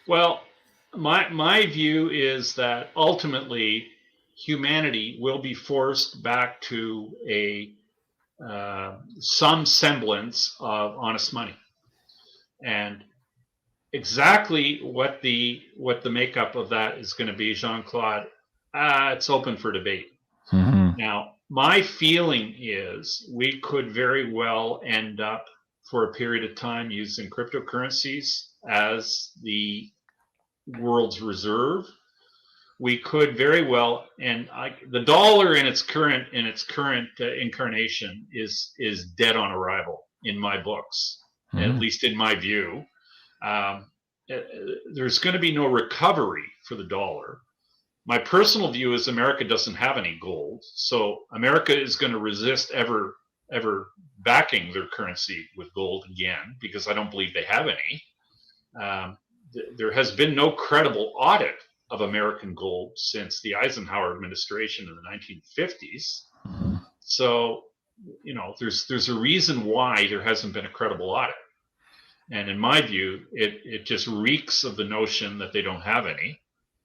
Speaker 2: Well, my view is that ultimately humanity will be forced back to some semblance of honest money, and exactly what the makeup of that is going to be, Jean-Claude, it's open for debate. Now, my feeling is we could very well end up for a period of time using cryptocurrencies as the world's reserve. We could very well, and the dollar in its current incarnation is dead on arrival in my books, at least in my view. There's going to be no recovery for the dollar. My personal view is America doesn't have any gold, so America is going to resist ever backing their currency with gold again, because I don't believe they have any. There has been no credible audit of American gold since the Eisenhower administration in the 1950s. So, there's a reason why there hasn't been a credible audit. And in my view, it just reeks of the notion that they don't have any,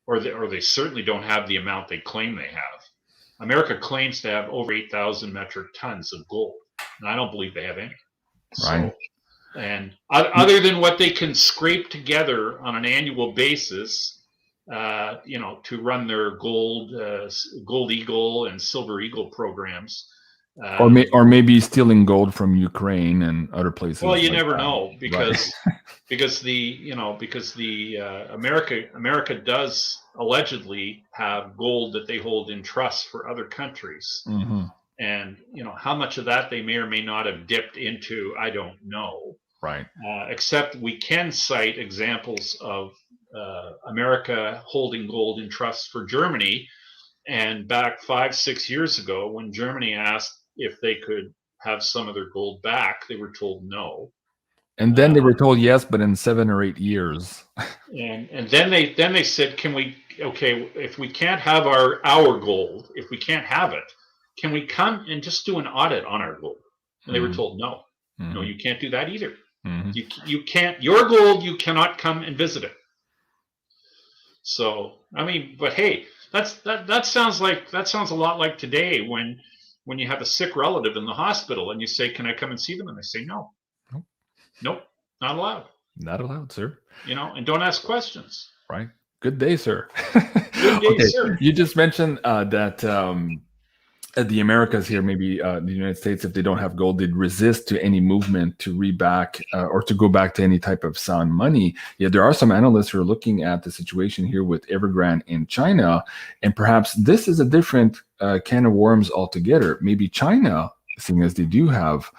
Speaker 2: or they certainly don't have the amount they claim they have. America claims to have over 8,000 metric tons of gold, and I don't believe they have any.
Speaker 1: Right.
Speaker 2: So, and other than what they can scrape together on an annual basis, to run their Gold Eagle and Silver Eagle programs.
Speaker 1: Or maybe stealing gold from Ukraine and other places.
Speaker 2: Well, you never know, because because America does allegedly have gold that they hold in trust for other countries, and how much of that they may or may not have dipped into, I don't know.
Speaker 1: Right.
Speaker 2: Except we can cite examples of America holding gold in trust for Germany, and back 5-6 years ago, when Germany asked if they could have some of their gold back, they were told no.
Speaker 1: And then they were told yes, but in 7 or 8 years.
Speaker 2: and then they said, if we can't have our gold, if we can't have it, can we come and just do an audit on our gold? And they were told no. No, you can't do that either. You can't, your gold, you cannot come and visit it. So, but hey, that sounds a lot like today when you have a sick relative in the hospital and you say, can I come and see them? And they say, no. Nope, not allowed.
Speaker 1: Not allowed, sir.
Speaker 2: And don't ask questions.
Speaker 1: Right. Good day, sir.
Speaker 2: Good day, sir.
Speaker 1: You just mentioned that the Americas here, maybe the United States, if they don't have gold, they'd resist to any movement to reback or to go back to any type of sound money. Yet there are some analysts who are looking at the situation here with Evergrande in China, and perhaps this is a different can of worms altogether. Maybe China, seeing as they do have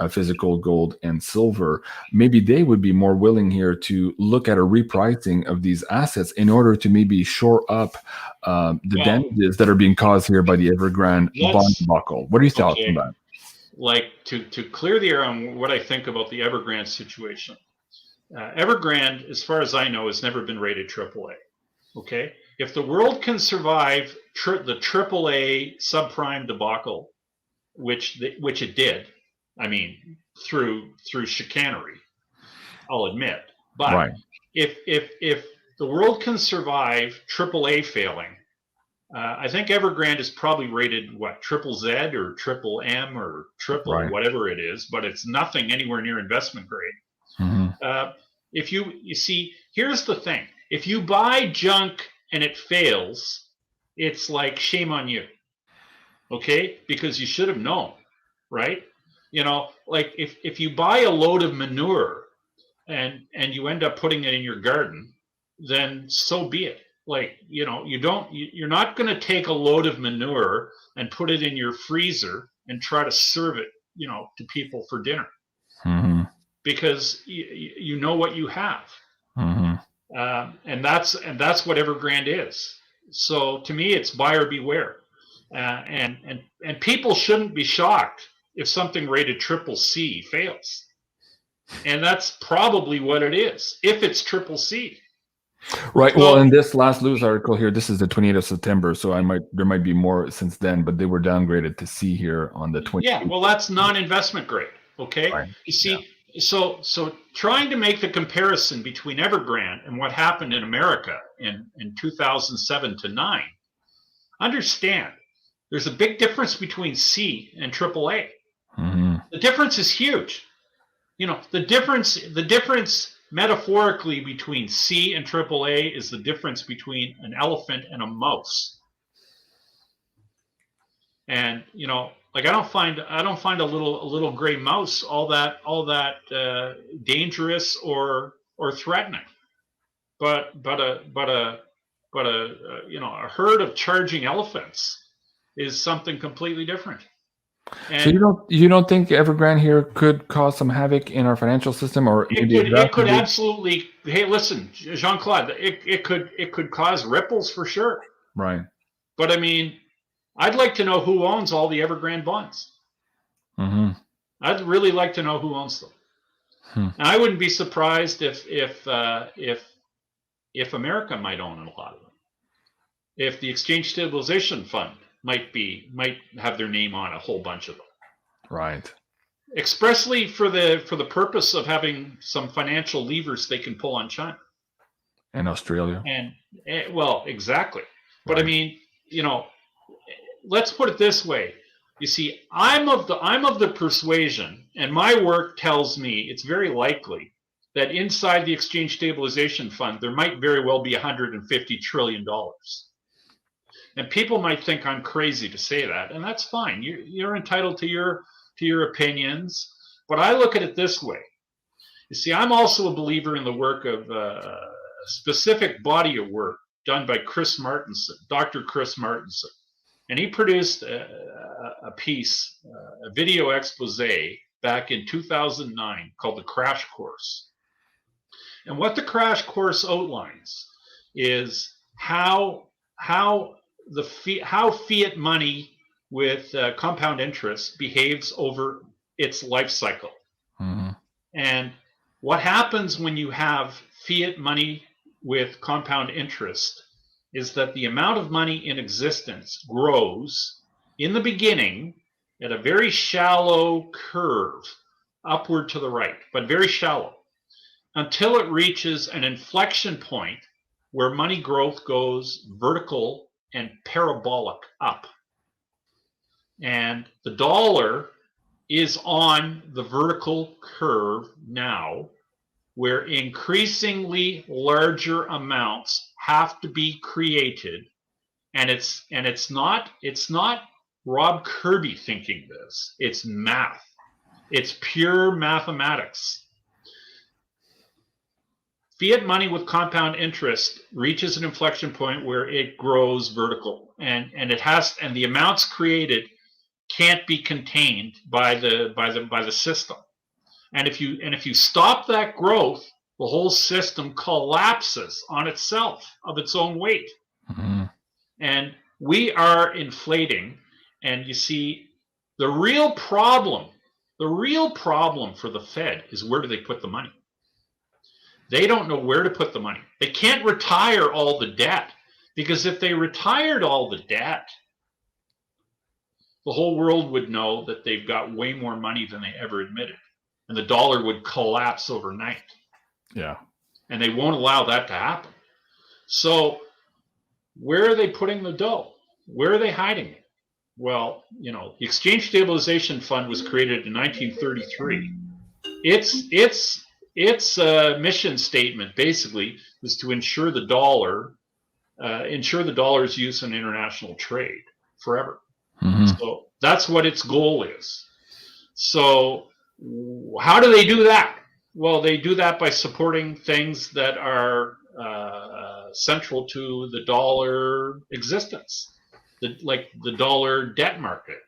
Speaker 1: physical gold and silver, maybe they would be more willing here to look at a repricing of these assets in order to maybe shore up the damages that are being caused here by the Evergrande bond debacle. What are your thoughts on that?
Speaker 2: Like, to clear the air on what I think about the Evergrande situation. Evergrande, as far as I know, has never been rated AAA. Okay? If the world can survive the AAA subprime debacle, which it did, through chicanery, I'll admit. But if the world can survive AAA failing, I think Evergrande is probably rated triple Z or triple M or triple whatever it is, but it's nothing anywhere near investment grade. If you see, here's the thing: if you buy junk and it fails, it's like shame on you, okay? Because you should have known, right? Like if you buy a load of manure and you end up putting it in your garden, then so be it. Like, you're not going to take a load of manure and put it in your freezer and try to serve it, to people for dinner, because you know what you have. And that's what Evergrande is. So to me, it's buyer beware. And people shouldn't be shocked if something rated triple C fails. And that's probably what it is, if it's triple C.
Speaker 1: Right. Well, in this last news article here, this is the 28th of September, so there might be more since then, but they were downgraded to C here on the 20th.
Speaker 2: Yeah, well, that's non-investment grade, okay? Right. You see, so trying to make the comparison between Evergrande and what happened in America in 2007 to 9, understand there's a big difference between C and AAA. The difference is huge. The difference metaphorically between C and AAA is the difference between an elephant and a mouse. And like I don't find a little gray mouse all that dangerous or threatening. But a a herd of charging elephants is something completely different. And
Speaker 1: so you don't think Evergrande here could cause some havoc in our financial system, or
Speaker 2: it could absolutely. Hey, listen, Jean-Claude, it could cause ripples for sure.
Speaker 1: Right.
Speaker 2: But I mean, I'd like to know who owns all the Evergrande bonds.
Speaker 1: Mm-hmm.
Speaker 2: I'd really like to know who owns them. And I wouldn't be surprised if America might own a lot of them. If the Exchange Stabilization Fund might have their name on a whole bunch of them. Right. Expressly for the purpose of having some financial levers they can pull on China.
Speaker 1: And Australia.
Speaker 2: And well, exactly. But right. I mean, let's put it this way. You see, I'm of the persuasion, and my work tells me it's very likely that inside the Exchange Stabilization Fund there might very well be $150 trillion. And people might think I'm crazy to say that, and that's fine. You're entitled to your opinions, but I look at it this way. You see, I'm also a believer in the work of a specific body of work done by Chris Martenson, Dr. Chris Martenson. And he produced a piece, a video expose back in 2009 called The Crash Course. And what the Crash Course outlines is how fiat money with compound interest behaves over its life cycle. Mm-hmm. And what happens when you have fiat money with compound interest is that the amount of money in existence grows in the beginning at a very shallow curve upward to the right, but very shallow, until it reaches an inflection point where money growth goes vertical and parabolic up. And the dollar is on the vertical curve now, where increasingly larger amounts have to be created, and it's not Rob Kirby thinking this. It's math. It's pure mathematics. Fiat money with compound interest reaches an inflection point where it grows vertical, and the amounts created can't be contained by the system. And if you stop that growth, the whole system collapses on itself of its own weight. Mm-hmm. And we are inflating. And you see, the real problem for the Fed is, where do they put the money? They don't know where to put the money. They can't retire all the debt, because if they retired all the debt, the whole world would know that they've got way more money than they ever admitted. And the dollar would collapse overnight. Yeah. And they won't allow that to happen. So where are they putting the dough? Where are they hiding it? Well, the Exchange Stabilization Fund was created in 1933. Its mission statement basically was to ensure the dollar's use in international trade forever. Mm-hmm. So that's what its goal is. So how do they do that? Well, they do that by supporting things that are central to the dollar existence, like the dollar debt market.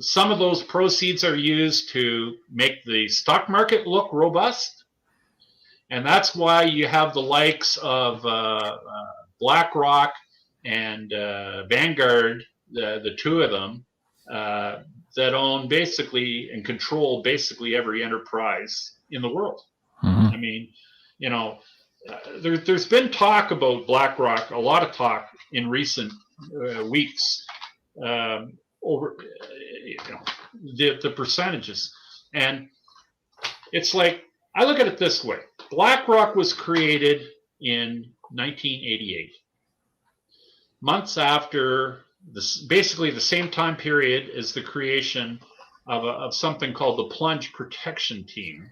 Speaker 2: Some of those proceeds are used to make the stock market look robust, and that's why you have the likes of BlackRock and Vanguard, the two of them, that own basically and control basically every enterprise in the world. Mm-hmm. I mean, there's been talk about BlackRock, a lot of talk in recent weeks over the percentages. And it's like, I look at it this way. BlackRock was created in 1988. Months after basically the same time period as the creation of something called the Plunge Protection Team,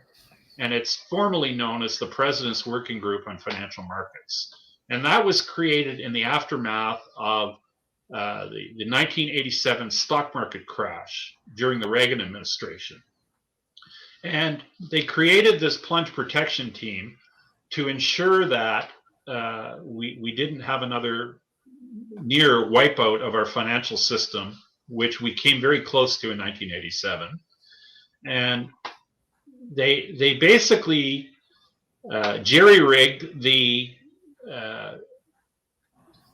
Speaker 2: and it's formally known as the President's Working Group on Financial Markets. And that was created in the aftermath of the 1987 stock market crash during the Reagan administration. And they created this plunge protection team to ensure that we didn't have another near wipeout of our financial system, which we came very close to in 1987. And they basically jerry-rigged the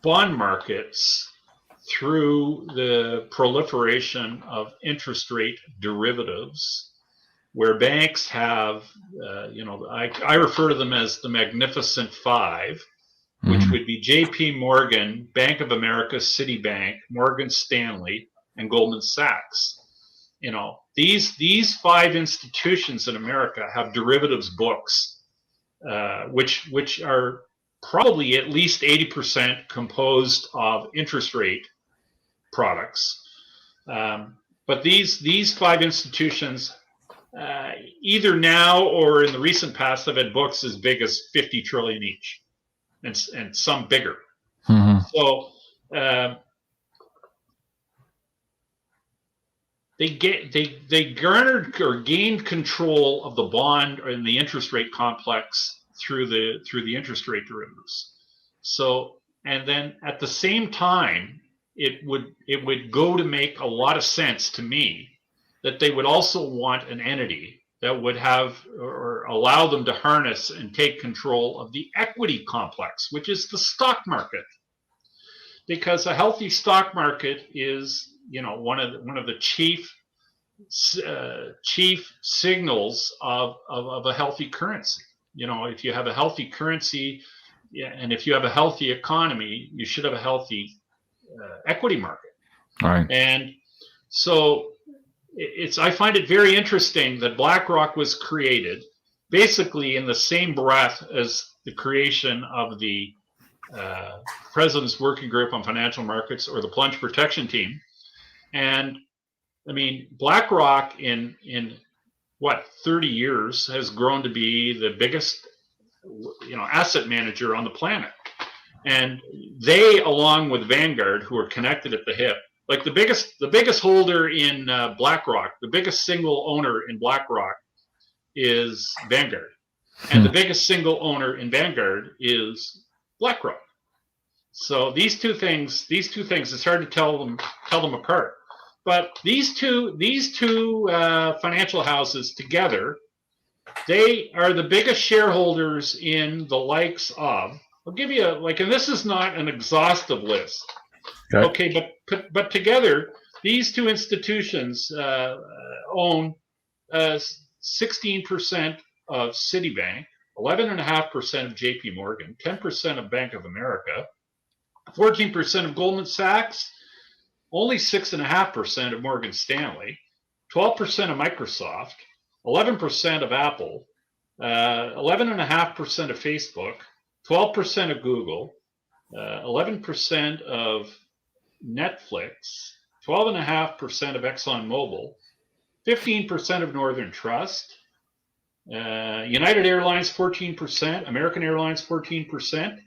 Speaker 2: bond markets through the proliferation of interest rate derivatives, where banks have, I refer to them as the Magnificent Five, which would be J.P. Morgan, Bank of America, Citibank, Morgan Stanley, and Goldman Sachs. These five institutions in America have derivatives books, which are probably at least 80% composed of interest rate products. But these five institutions, either now or in the recent past, have had books as big as 50 trillion each, and some bigger. So they garnered or gained control of the bond and the interest rate complex through the interest rate derivatives. So, and then at the same time, it would go to make a lot of sense to me that they would also want an entity that would have or allow them to harness and take control of the equity complex, which is the stock market. Because a healthy stock market is, one of the chief signals of a healthy currency. If you have a healthy currency, and if you have a healthy economy, you should have a healthy equity market.
Speaker 1: All right.
Speaker 2: And so I find it very interesting that BlackRock was created basically in the same breath as the creation of the President's Working Group on Financial Markets, or the Plunge Protection Team. And I mean, BlackRock in 30 years has grown to be the biggest asset manager on the planet. And they, along with Vanguard, who are connected at the hip, like the biggest holder in BlackRock, the biggest single owner in BlackRock is Vanguard, and the biggest single owner in Vanguard is BlackRock. So these two things, it's hard to tell them apart. But these two financial houses together, they are the biggest shareholders in the likes of. I'll give you and this is not an exhaustive list. Okay, but together, these two institutions own 16% of Citibank, 11.5% of J.P. Morgan, 10% of Bank of America, 14% of Goldman Sachs, only 6.5% of Morgan Stanley, 12% of Microsoft, 11% of Apple, 11.5% of Facebook, 12% of Google, 11% of Netflix, 12.5% of ExxonMobil, 15% of Northern Trust, United Airlines 14%, American Airlines 14%,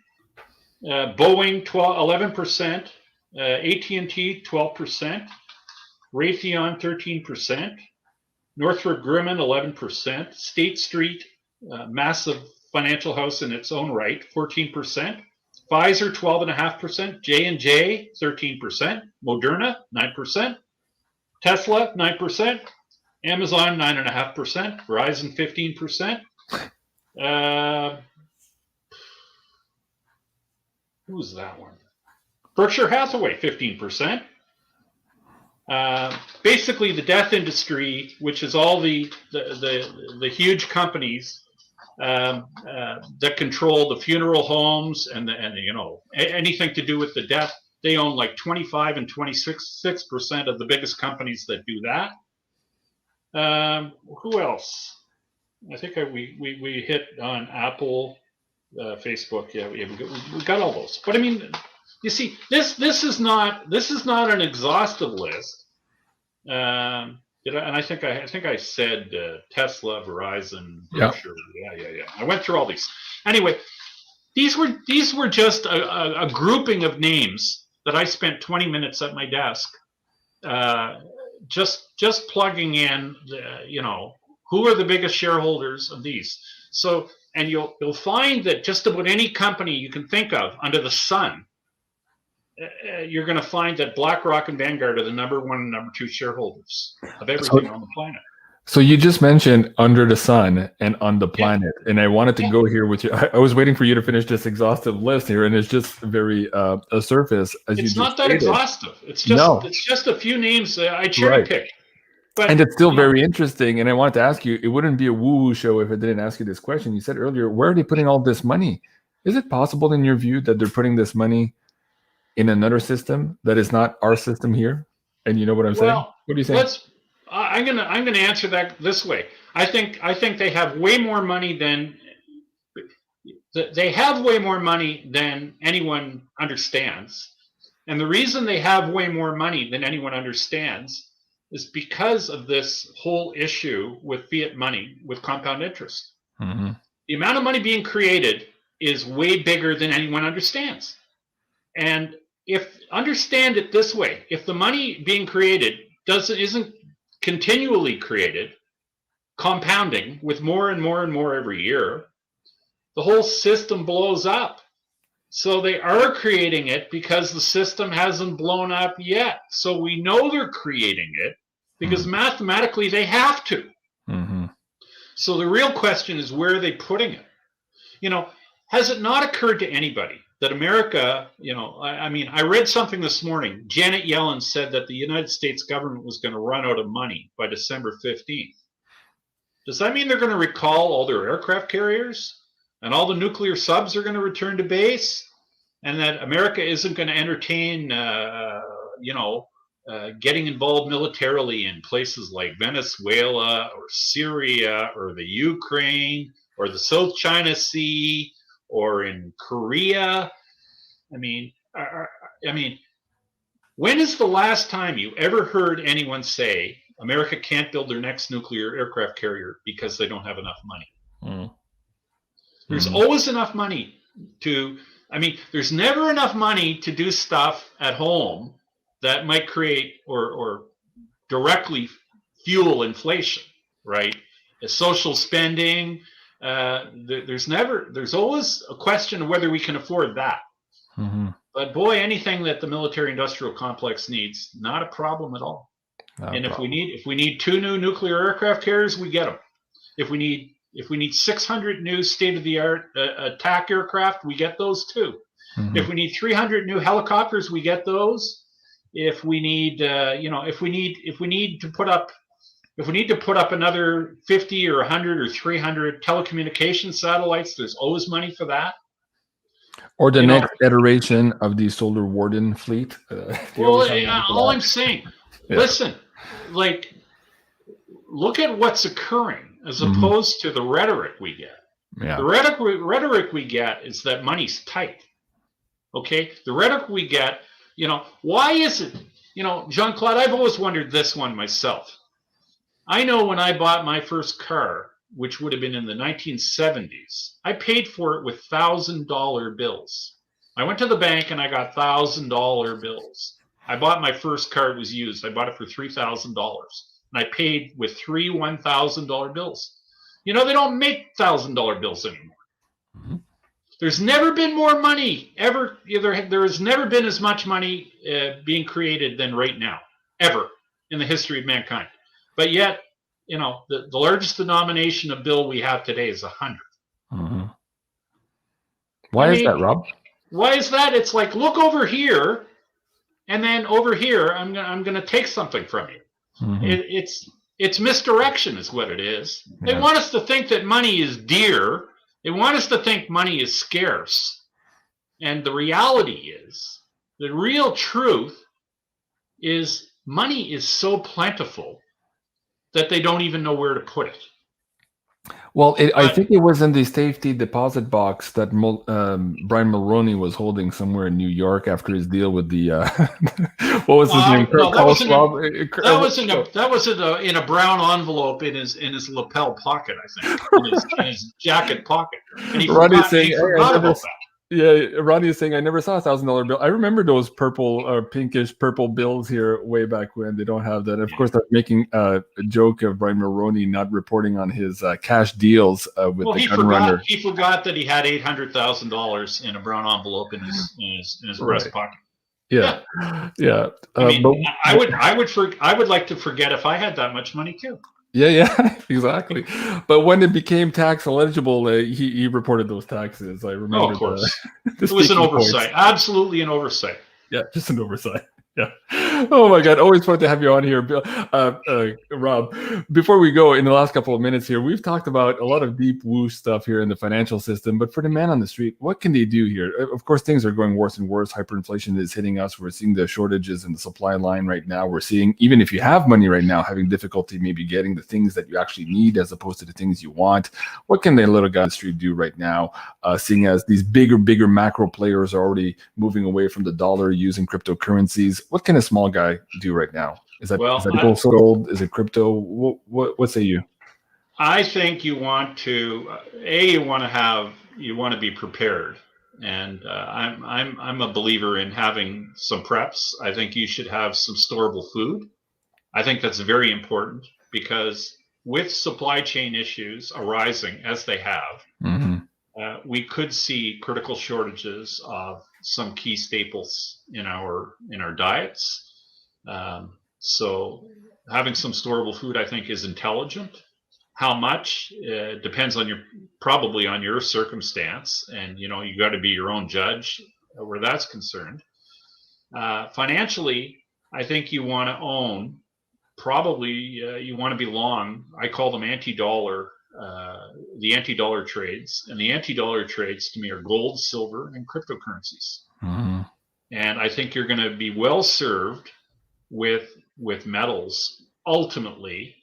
Speaker 2: Boeing 11%, AT&T 12%, Raytheon 13%, Northrop Grumman 11%, State Street, massive financial house in its own right, 14%, Pfizer 12.5%, J&J 13%, Moderna 9%, Tesla 9%, Amazon 9.5%, Verizon 15%. Who's that one? Berkshire Hathaway 15%. Basically, the death industry, which is all the huge companies that control the funeral homes and anything to do with the death, they own like 25 and 26% of the biggest companies that do that. Who else? I think we hit on Apple, Facebook. Yeah, we got all those. But I mean, you see, this is not an exhaustive list. And I think I said Tesla, Verizon, Berkshire. Yeah. I went through all these. Anyway, these were just a grouping of names that I spent 20 minutes at my desk just plugging in, who are the biggest shareholders of these. So, and you'll find that just about any company you can think of under the sun, you're going to find that BlackRock and Vanguard are the number one and number two shareholders of everything on the planet.
Speaker 1: So you just mentioned under the sun and on the planet, and I wanted to go here with you. I was waiting for you to finish this exhaustive list here, and it's just very a surface.
Speaker 2: It's not that exhaustive. It's just a few names I cherry picked. But,
Speaker 1: and it's still very interesting. And I wanted to ask you, it wouldn't be a woo-woo show if I didn't ask you this question. You said earlier, where are they putting all this money? Is it possible in your view that they're putting this money in another system that is not our system here? And you know what I'm saying? What do you think?
Speaker 2: I'm gonna answer that this way. I think they have way more money than anyone understands. And the reason they have way more money than anyone understands is because of this whole issue with fiat money with compound interest.
Speaker 1: Mm-hmm.
Speaker 2: The amount of money being created is way bigger than anyone understands. And understand it this way, if the money being created isn't continually created, compounding with more and more and more every year, the whole system blows up. So they are creating it because the system hasn't blown up yet. So we know they're creating it because mathematically they have to.
Speaker 1: Mm-hmm.
Speaker 2: So the real question is, where are they putting it? Has it not occurred to anybody that America, I read something this morning. Janet Yellen said that the United States government was going to run out of money by December 15th. Does that mean they're going to recall all their aircraft carriers and all the nuclear subs are going to return to base, and that America isn't going to entertain, getting involved militarily in places like Venezuela or Syria or the Ukraine or the South China Sea or in Korea? When is the last time you ever heard anyone say America can't build their next nuclear aircraft carrier because they don't have enough money? There's always enough money there's never enough money to do stuff at home that might create or directly fuel inflation, right? Social spending. There's always a question of whether we can afford that.
Speaker 1: Mm-hmm.
Speaker 2: But boy, anything that the military-industrial complex needs, not a problem at all. If we need 2 new nuclear aircraft carriers, we get them. If we need 600 new state-of-the-art attack aircraft, we get those too. Mm-hmm. If we need 300 new helicopters, we get those. If we need to put up another 50 or 100 or 300 telecommunication satellites, there's always money for that.
Speaker 1: Or the next iteration of the Solar Warden fleet.
Speaker 2: All I'm saying, listen, look at what's occurring as opposed to the rhetoric we get.
Speaker 1: Yeah.
Speaker 2: The rhetoric we get is that money's tight. Okay? The rhetoric we get, why is it, Jean-Claude, I've always wondered this one myself. I know when I bought my first car, which would have been in the 1970s, I paid for it with $1,000 bills. I went to the bank and I got $1,000 bills. I bought my first car, it was used. I bought it for $3,000. And I paid with 3 $1,000 bills. They don't make $1,000 bills anymore.
Speaker 1: Mm-hmm.
Speaker 2: There's never been more money ever. There has never been as much money being created than right now, ever in the history of mankind. But yet, the largest denomination of bill we have today is 100.
Speaker 1: Mm-hmm. Why is that, Rob?
Speaker 2: Why is that? It's like, look over here, and then over here, I'm gonna take something from you. Mm-hmm. It's misdirection, is what it is. They want us to think that money is dear. They want us to think money is scarce. And the reality is, the real truth is, money is so plentiful that they don't even know where to put it.
Speaker 1: Well, I think it was in the safety deposit box that Brian Mulroney was holding somewhere in New York after his deal with the what was his name?
Speaker 2: That was in a brown envelope in his lapel pocket, I think, in his jacket pocket. And he forgot about that.
Speaker 1: Yeah, Ronnie is saying I never saw $1,000 bill. I remember those purple or pinkish purple bills here way back when. They don't have that. Of course, they're making a joke of Brian Mulroney not reporting on his cash deals with the gun runner.
Speaker 2: He forgot that he had $800,000 in a brown envelope in his breast pocket.
Speaker 1: Yeah.
Speaker 2: I mean, I would like to forget if I had that much money too.
Speaker 1: Yeah, exactly. But when it became tax eligible, he reported those taxes. I remember.
Speaker 2: Oh, of course. It was an oversight. Absolutely an oversight.
Speaker 1: Yeah, just an oversight. Yeah. Oh my God. Always fun to have you on here, Bill. Rob, before we go, in the last couple of minutes here, we've talked about a lot of deep woo stuff here in the financial system, but for the man on the street, what can they do here? Of course, things are going worse and worse. Hyperinflation is hitting us. We're seeing the shortages in the supply line right now. We're seeing, even if you have money right now, having difficulty maybe getting the things that you actually need as opposed to the things you want. What can the little guy on the street do right now, seeing as these bigger macro players are already moving away from the dollar, using cryptocurrencies? What can a small guy do right now? Is that gold? Is it crypto? What say you?
Speaker 2: I think you want to you want to be prepared, and I'm a believer in having some preps. I think you should have some storable food. I think that's very important because with supply chain issues arising as they have, we could see critical shortages of some key staples in our diets. So having some storable food, I think, is intelligent. How much depends on probably on your circumstance, and you got to be your own judge where that's concerned. Financially, I think you want to own. Probably you want to be long. I call them anti-dollar. The anti-dollar trades, and the anti-dollar trades to me are gold, silver, and cryptocurrencies. And I think you're going to be well served with metals ultimately.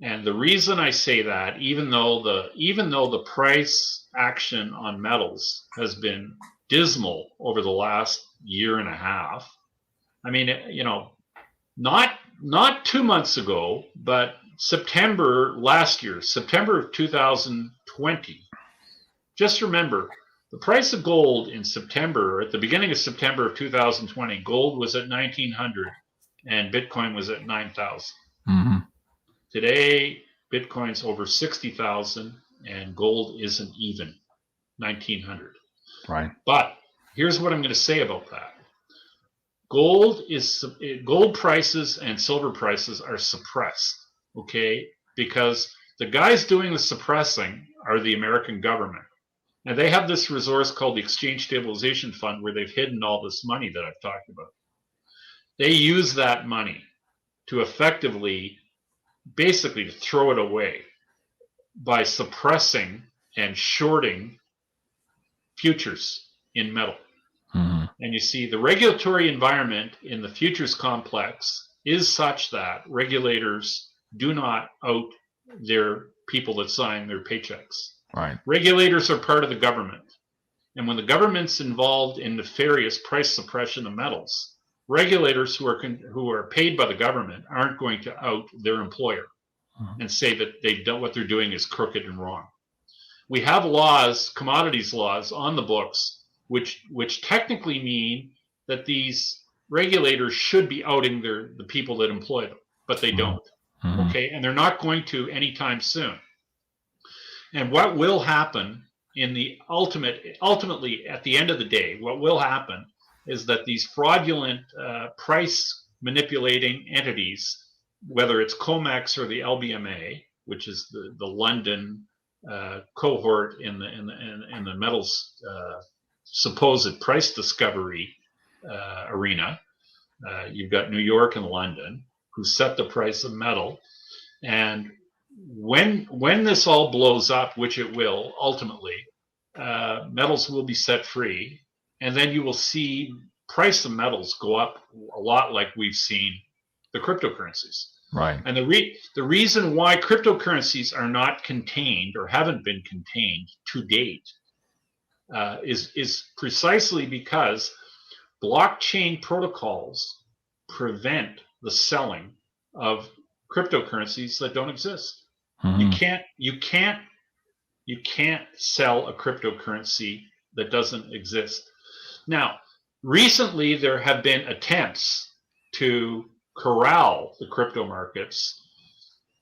Speaker 2: And the reason I say that, even though the price action on metals has been dismal over the last year and a half, I mean, not 2 months ago, but September last year, September of 2020. Just remember, the price of gold in September, at the beginning of September of 2020, gold was at 1,900 and Bitcoin was at 9,000. Today, Bitcoin's over 60,000 and gold isn't even 1,900.
Speaker 1: Right.
Speaker 2: But here's what I'm going to say about that. Gold prices and silver prices are suppressed, okay? Because the guys doing the suppressing are the American government. And they have this resource called the Exchange Stabilization Fund where they've hidden all this money that I've talked about. They use that money to effectively, basically to throw it away by suppressing and shorting futures in metal. And you see, the regulatory environment in the futures complex is such that regulators do not out their people that sign their paychecks.
Speaker 1: Right.
Speaker 2: Regulators are part of the government. And when the government's involved in nefarious price suppression of metals, regulators who are paid by the government aren't going to out their employer and say that what they're doing is crooked and wrong. We have laws, commodities laws on the books, which technically mean that these regulators should be outing the people that employ them, but they don't. Okay, and they're not going to anytime soon. And what will happen ultimately at the end of the day, what will happen is that these fraudulent price manipulating entities, whether it's COMEX or the LBMA, which is the London cohort in the metals supposed price discovery arena. You've got New York and London who set the price of metal. And when this all blows up, which it will ultimately, metals will be set free. And then you will see price of metals go up a lot like we've seen the cryptocurrencies.
Speaker 1: Right.
Speaker 2: And the reason why cryptocurrencies are not contained or haven't been contained to date is precisely because blockchain protocols prevent the selling of cryptocurrencies that don't exist. You can't sell a cryptocurrency that doesn't exist. Now, recently there have been attempts to corral the crypto markets.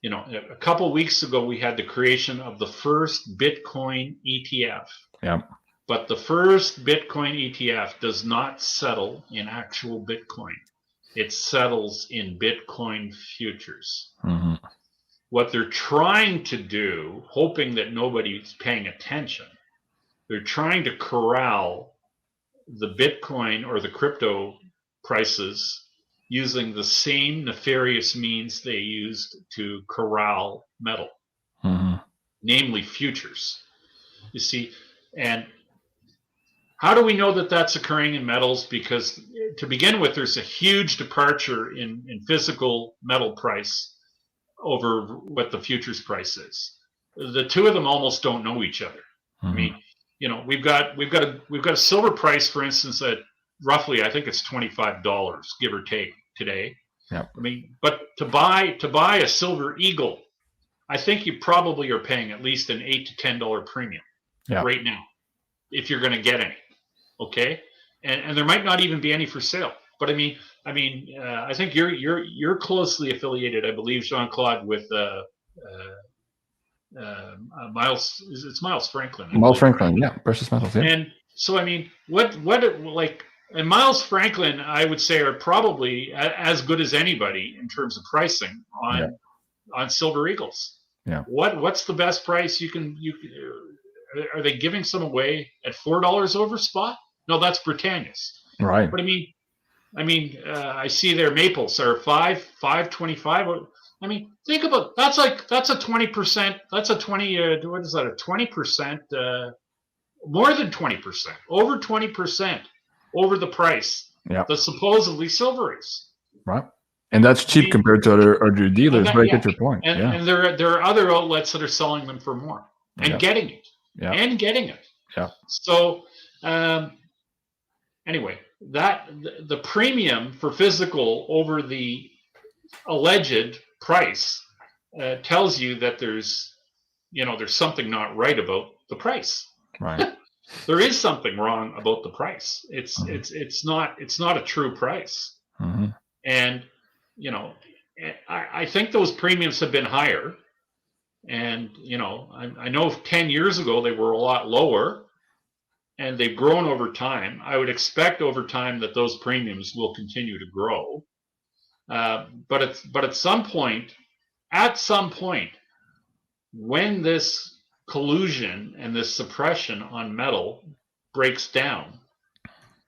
Speaker 2: You know, a couple weeks ago we had the creation of the first Bitcoin ETF.
Speaker 1: Yeah.
Speaker 2: But the first Bitcoin ETF does not settle in actual Bitcoin. It settles in Bitcoin futures.
Speaker 1: Mm-hmm.
Speaker 2: What they're trying to do, hoping that nobody's paying attention, they're trying to corral the Bitcoin or the crypto prices using the same nefarious means they used to corral metal, namely futures. You see, and how do we know that that's occurring in metals? Because to begin with, there's a huge departure in physical metal price over what the futures price is. The two of them almost don't know each other. I mean, you know, we've got a silver price, for instance, at roughly, I think it's $25, give or take, today.
Speaker 1: Yeah.
Speaker 2: I mean, but to buy a silver eagle, I think you probably are paying at least an $8 to $10 premium right now, if you're going to get any. Okay, and there might not even be any for sale. But I mean, I think you're closely affiliated, I believe, Jean-Claude, with Miles. It's Miles Franklin.
Speaker 1: Miles Franklin, yeah, precious metals. Yeah.
Speaker 2: And so I mean, what like, and Miles Franklin, I would say, are probably as good as anybody in terms of pricing on silver eagles. Yeah. What's the best price you can? Are they giving some away at $4 over spot? No, that's Britannia's. Right. But I see their maples are $5.25. I mean, think about that's a 20%. That's a 20. What is that? A 20%? More than 20%. Over 20% over the price. Yeah. That supposedly silver is.
Speaker 1: Right. And that's cheap compared to other dealers. But I get your point.
Speaker 2: And there are other outlets that are selling them for more and getting it. Yeah. And getting it. Yeah. So anyway, that the premium for physical over the alleged price tells you that there's something not right about the price. Right. There is something wrong about the price. It's not a true price. Mm-hmm. And I think those premiums have been higher. And, I know 10 years ago they were a lot lower and they've grown over time. I would expect over time that those premiums will continue to grow. But at some point, when this collusion and this suppression on metal breaks down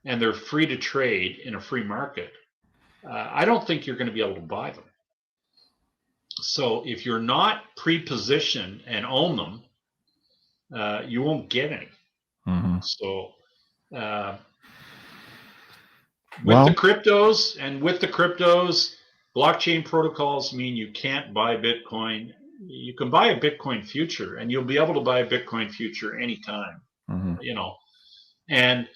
Speaker 2: and they're free to trade in a free market, I don't think you're going to be able to buy them. So if you're not pre-positioned and own them, you won't get any. Mm-hmm. So with the cryptos, blockchain protocols mean you can't buy Bitcoin. You can buy a Bitcoin future, and you'll be able to buy a Bitcoin future anytime. Mm-hmm. And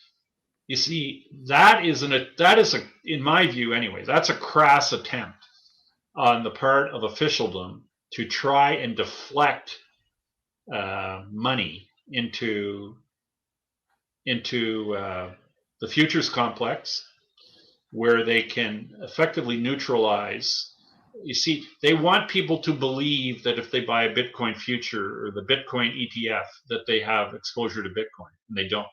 Speaker 2: you see, that is in my view anyway, that's a crass attempt on the part of officialdom to try and deflect money into the futures complex, where they can effectively neutralize. You see, they want people to believe that if they buy a Bitcoin future or the Bitcoin ETF, that they have exposure to Bitcoin, and they don't.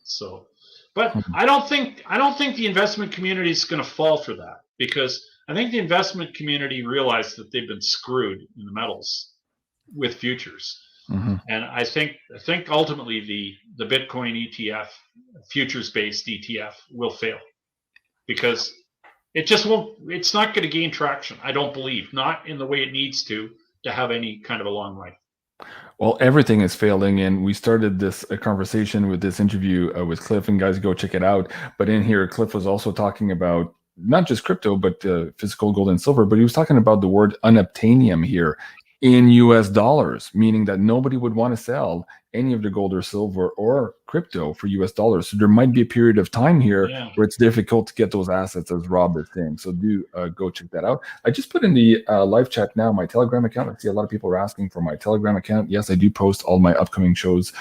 Speaker 2: So, but I don't think the investment community is going to fall for that, because I think the investment community realized that they've been screwed in the metals with futures. Mm-hmm. And I think ultimately the Bitcoin ETF, futures-based ETF, will fail, because it just won't. It's not going to gain traction. I don't believe, not in the way it needs to have any kind of a long life.
Speaker 1: Well, everything is failing, and we started a conversation with this interview with Cliff, and guys, go check it out. But in here, Cliff was also talking about not just crypto, but physical gold and silver. But he was talking about the word unobtainium here in US dollars, meaning that nobody would want to sell any of the gold or silver or crypto for US dollars. So there might be a period of time here where it's difficult to get those assets, as Rob is saying. So do go check that out. I just put in the live chat now my Telegram account. I see a lot of people are asking for my Telegram account. Yes, I do post all my upcoming shows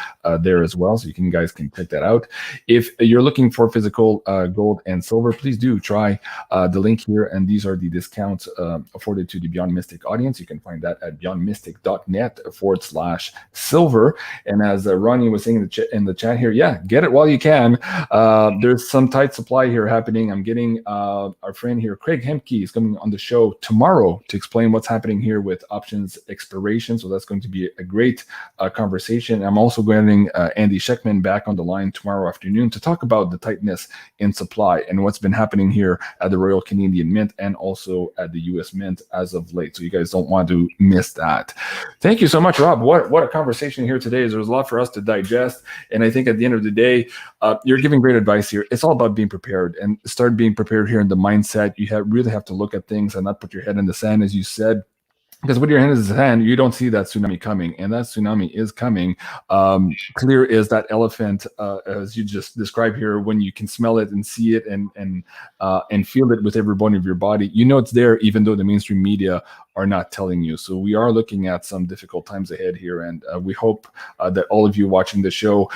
Speaker 1: there as well, so you guys can check that out. If you're looking for physical gold and silver, please do try the link here, and these are the discounts afforded to the Beyond Mystic audience. You can find that at beyondmystic.net/silver. And as Ronnie was saying in the chat here, yeah, get it while you can. There's some tight supply here happening. I'm getting our friend here, Craig Hemke, is coming on the show tomorrow to explain what's happening here with options expiration. So that's going to be a great conversation. I'm also getting Andy Sheckman back on the line tomorrow afternoon to talk about the tightness in supply and what's been happening here at the Royal Canadian Mint and also at the US Mint as of late. So you guys don't want to miss that. Thank you so much, Rob. What a conversation here today. There's a lot for us to digest. And I think at the end of the day, you're giving great advice here. It's all about being prepared, and start being prepared here in the mindset. You really have to look at things and not put your head in the sand, as you said. Because with your hand in the sand, you don't see that tsunami coming, and that tsunami is coming. Clear is that elephant, as you just described here, when you can smell it and see it and feel it with every bone of your body. You know it's there, even though the mainstream media are not telling you. So we are looking at some difficult times ahead here, and we hope that all of you watching the show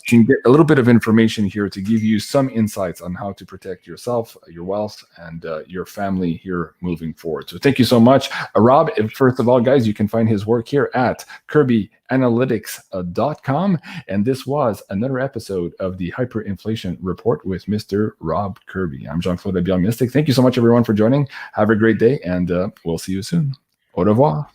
Speaker 1: can get a little bit of information here to give you some insights on how to protect yourself, your wealth, and your family here moving forward. So thank you so much, Rob. First of all, guys, you can find his work here at KIRBYanalytics.com. And this was another episode of the Hyperinflation Report with Mr. Rob Kirby. I'm Jean-Claude BeyondMystic. Thank you so much, everyone, for joining. Have a great day, and we'll see you soon. Au revoir.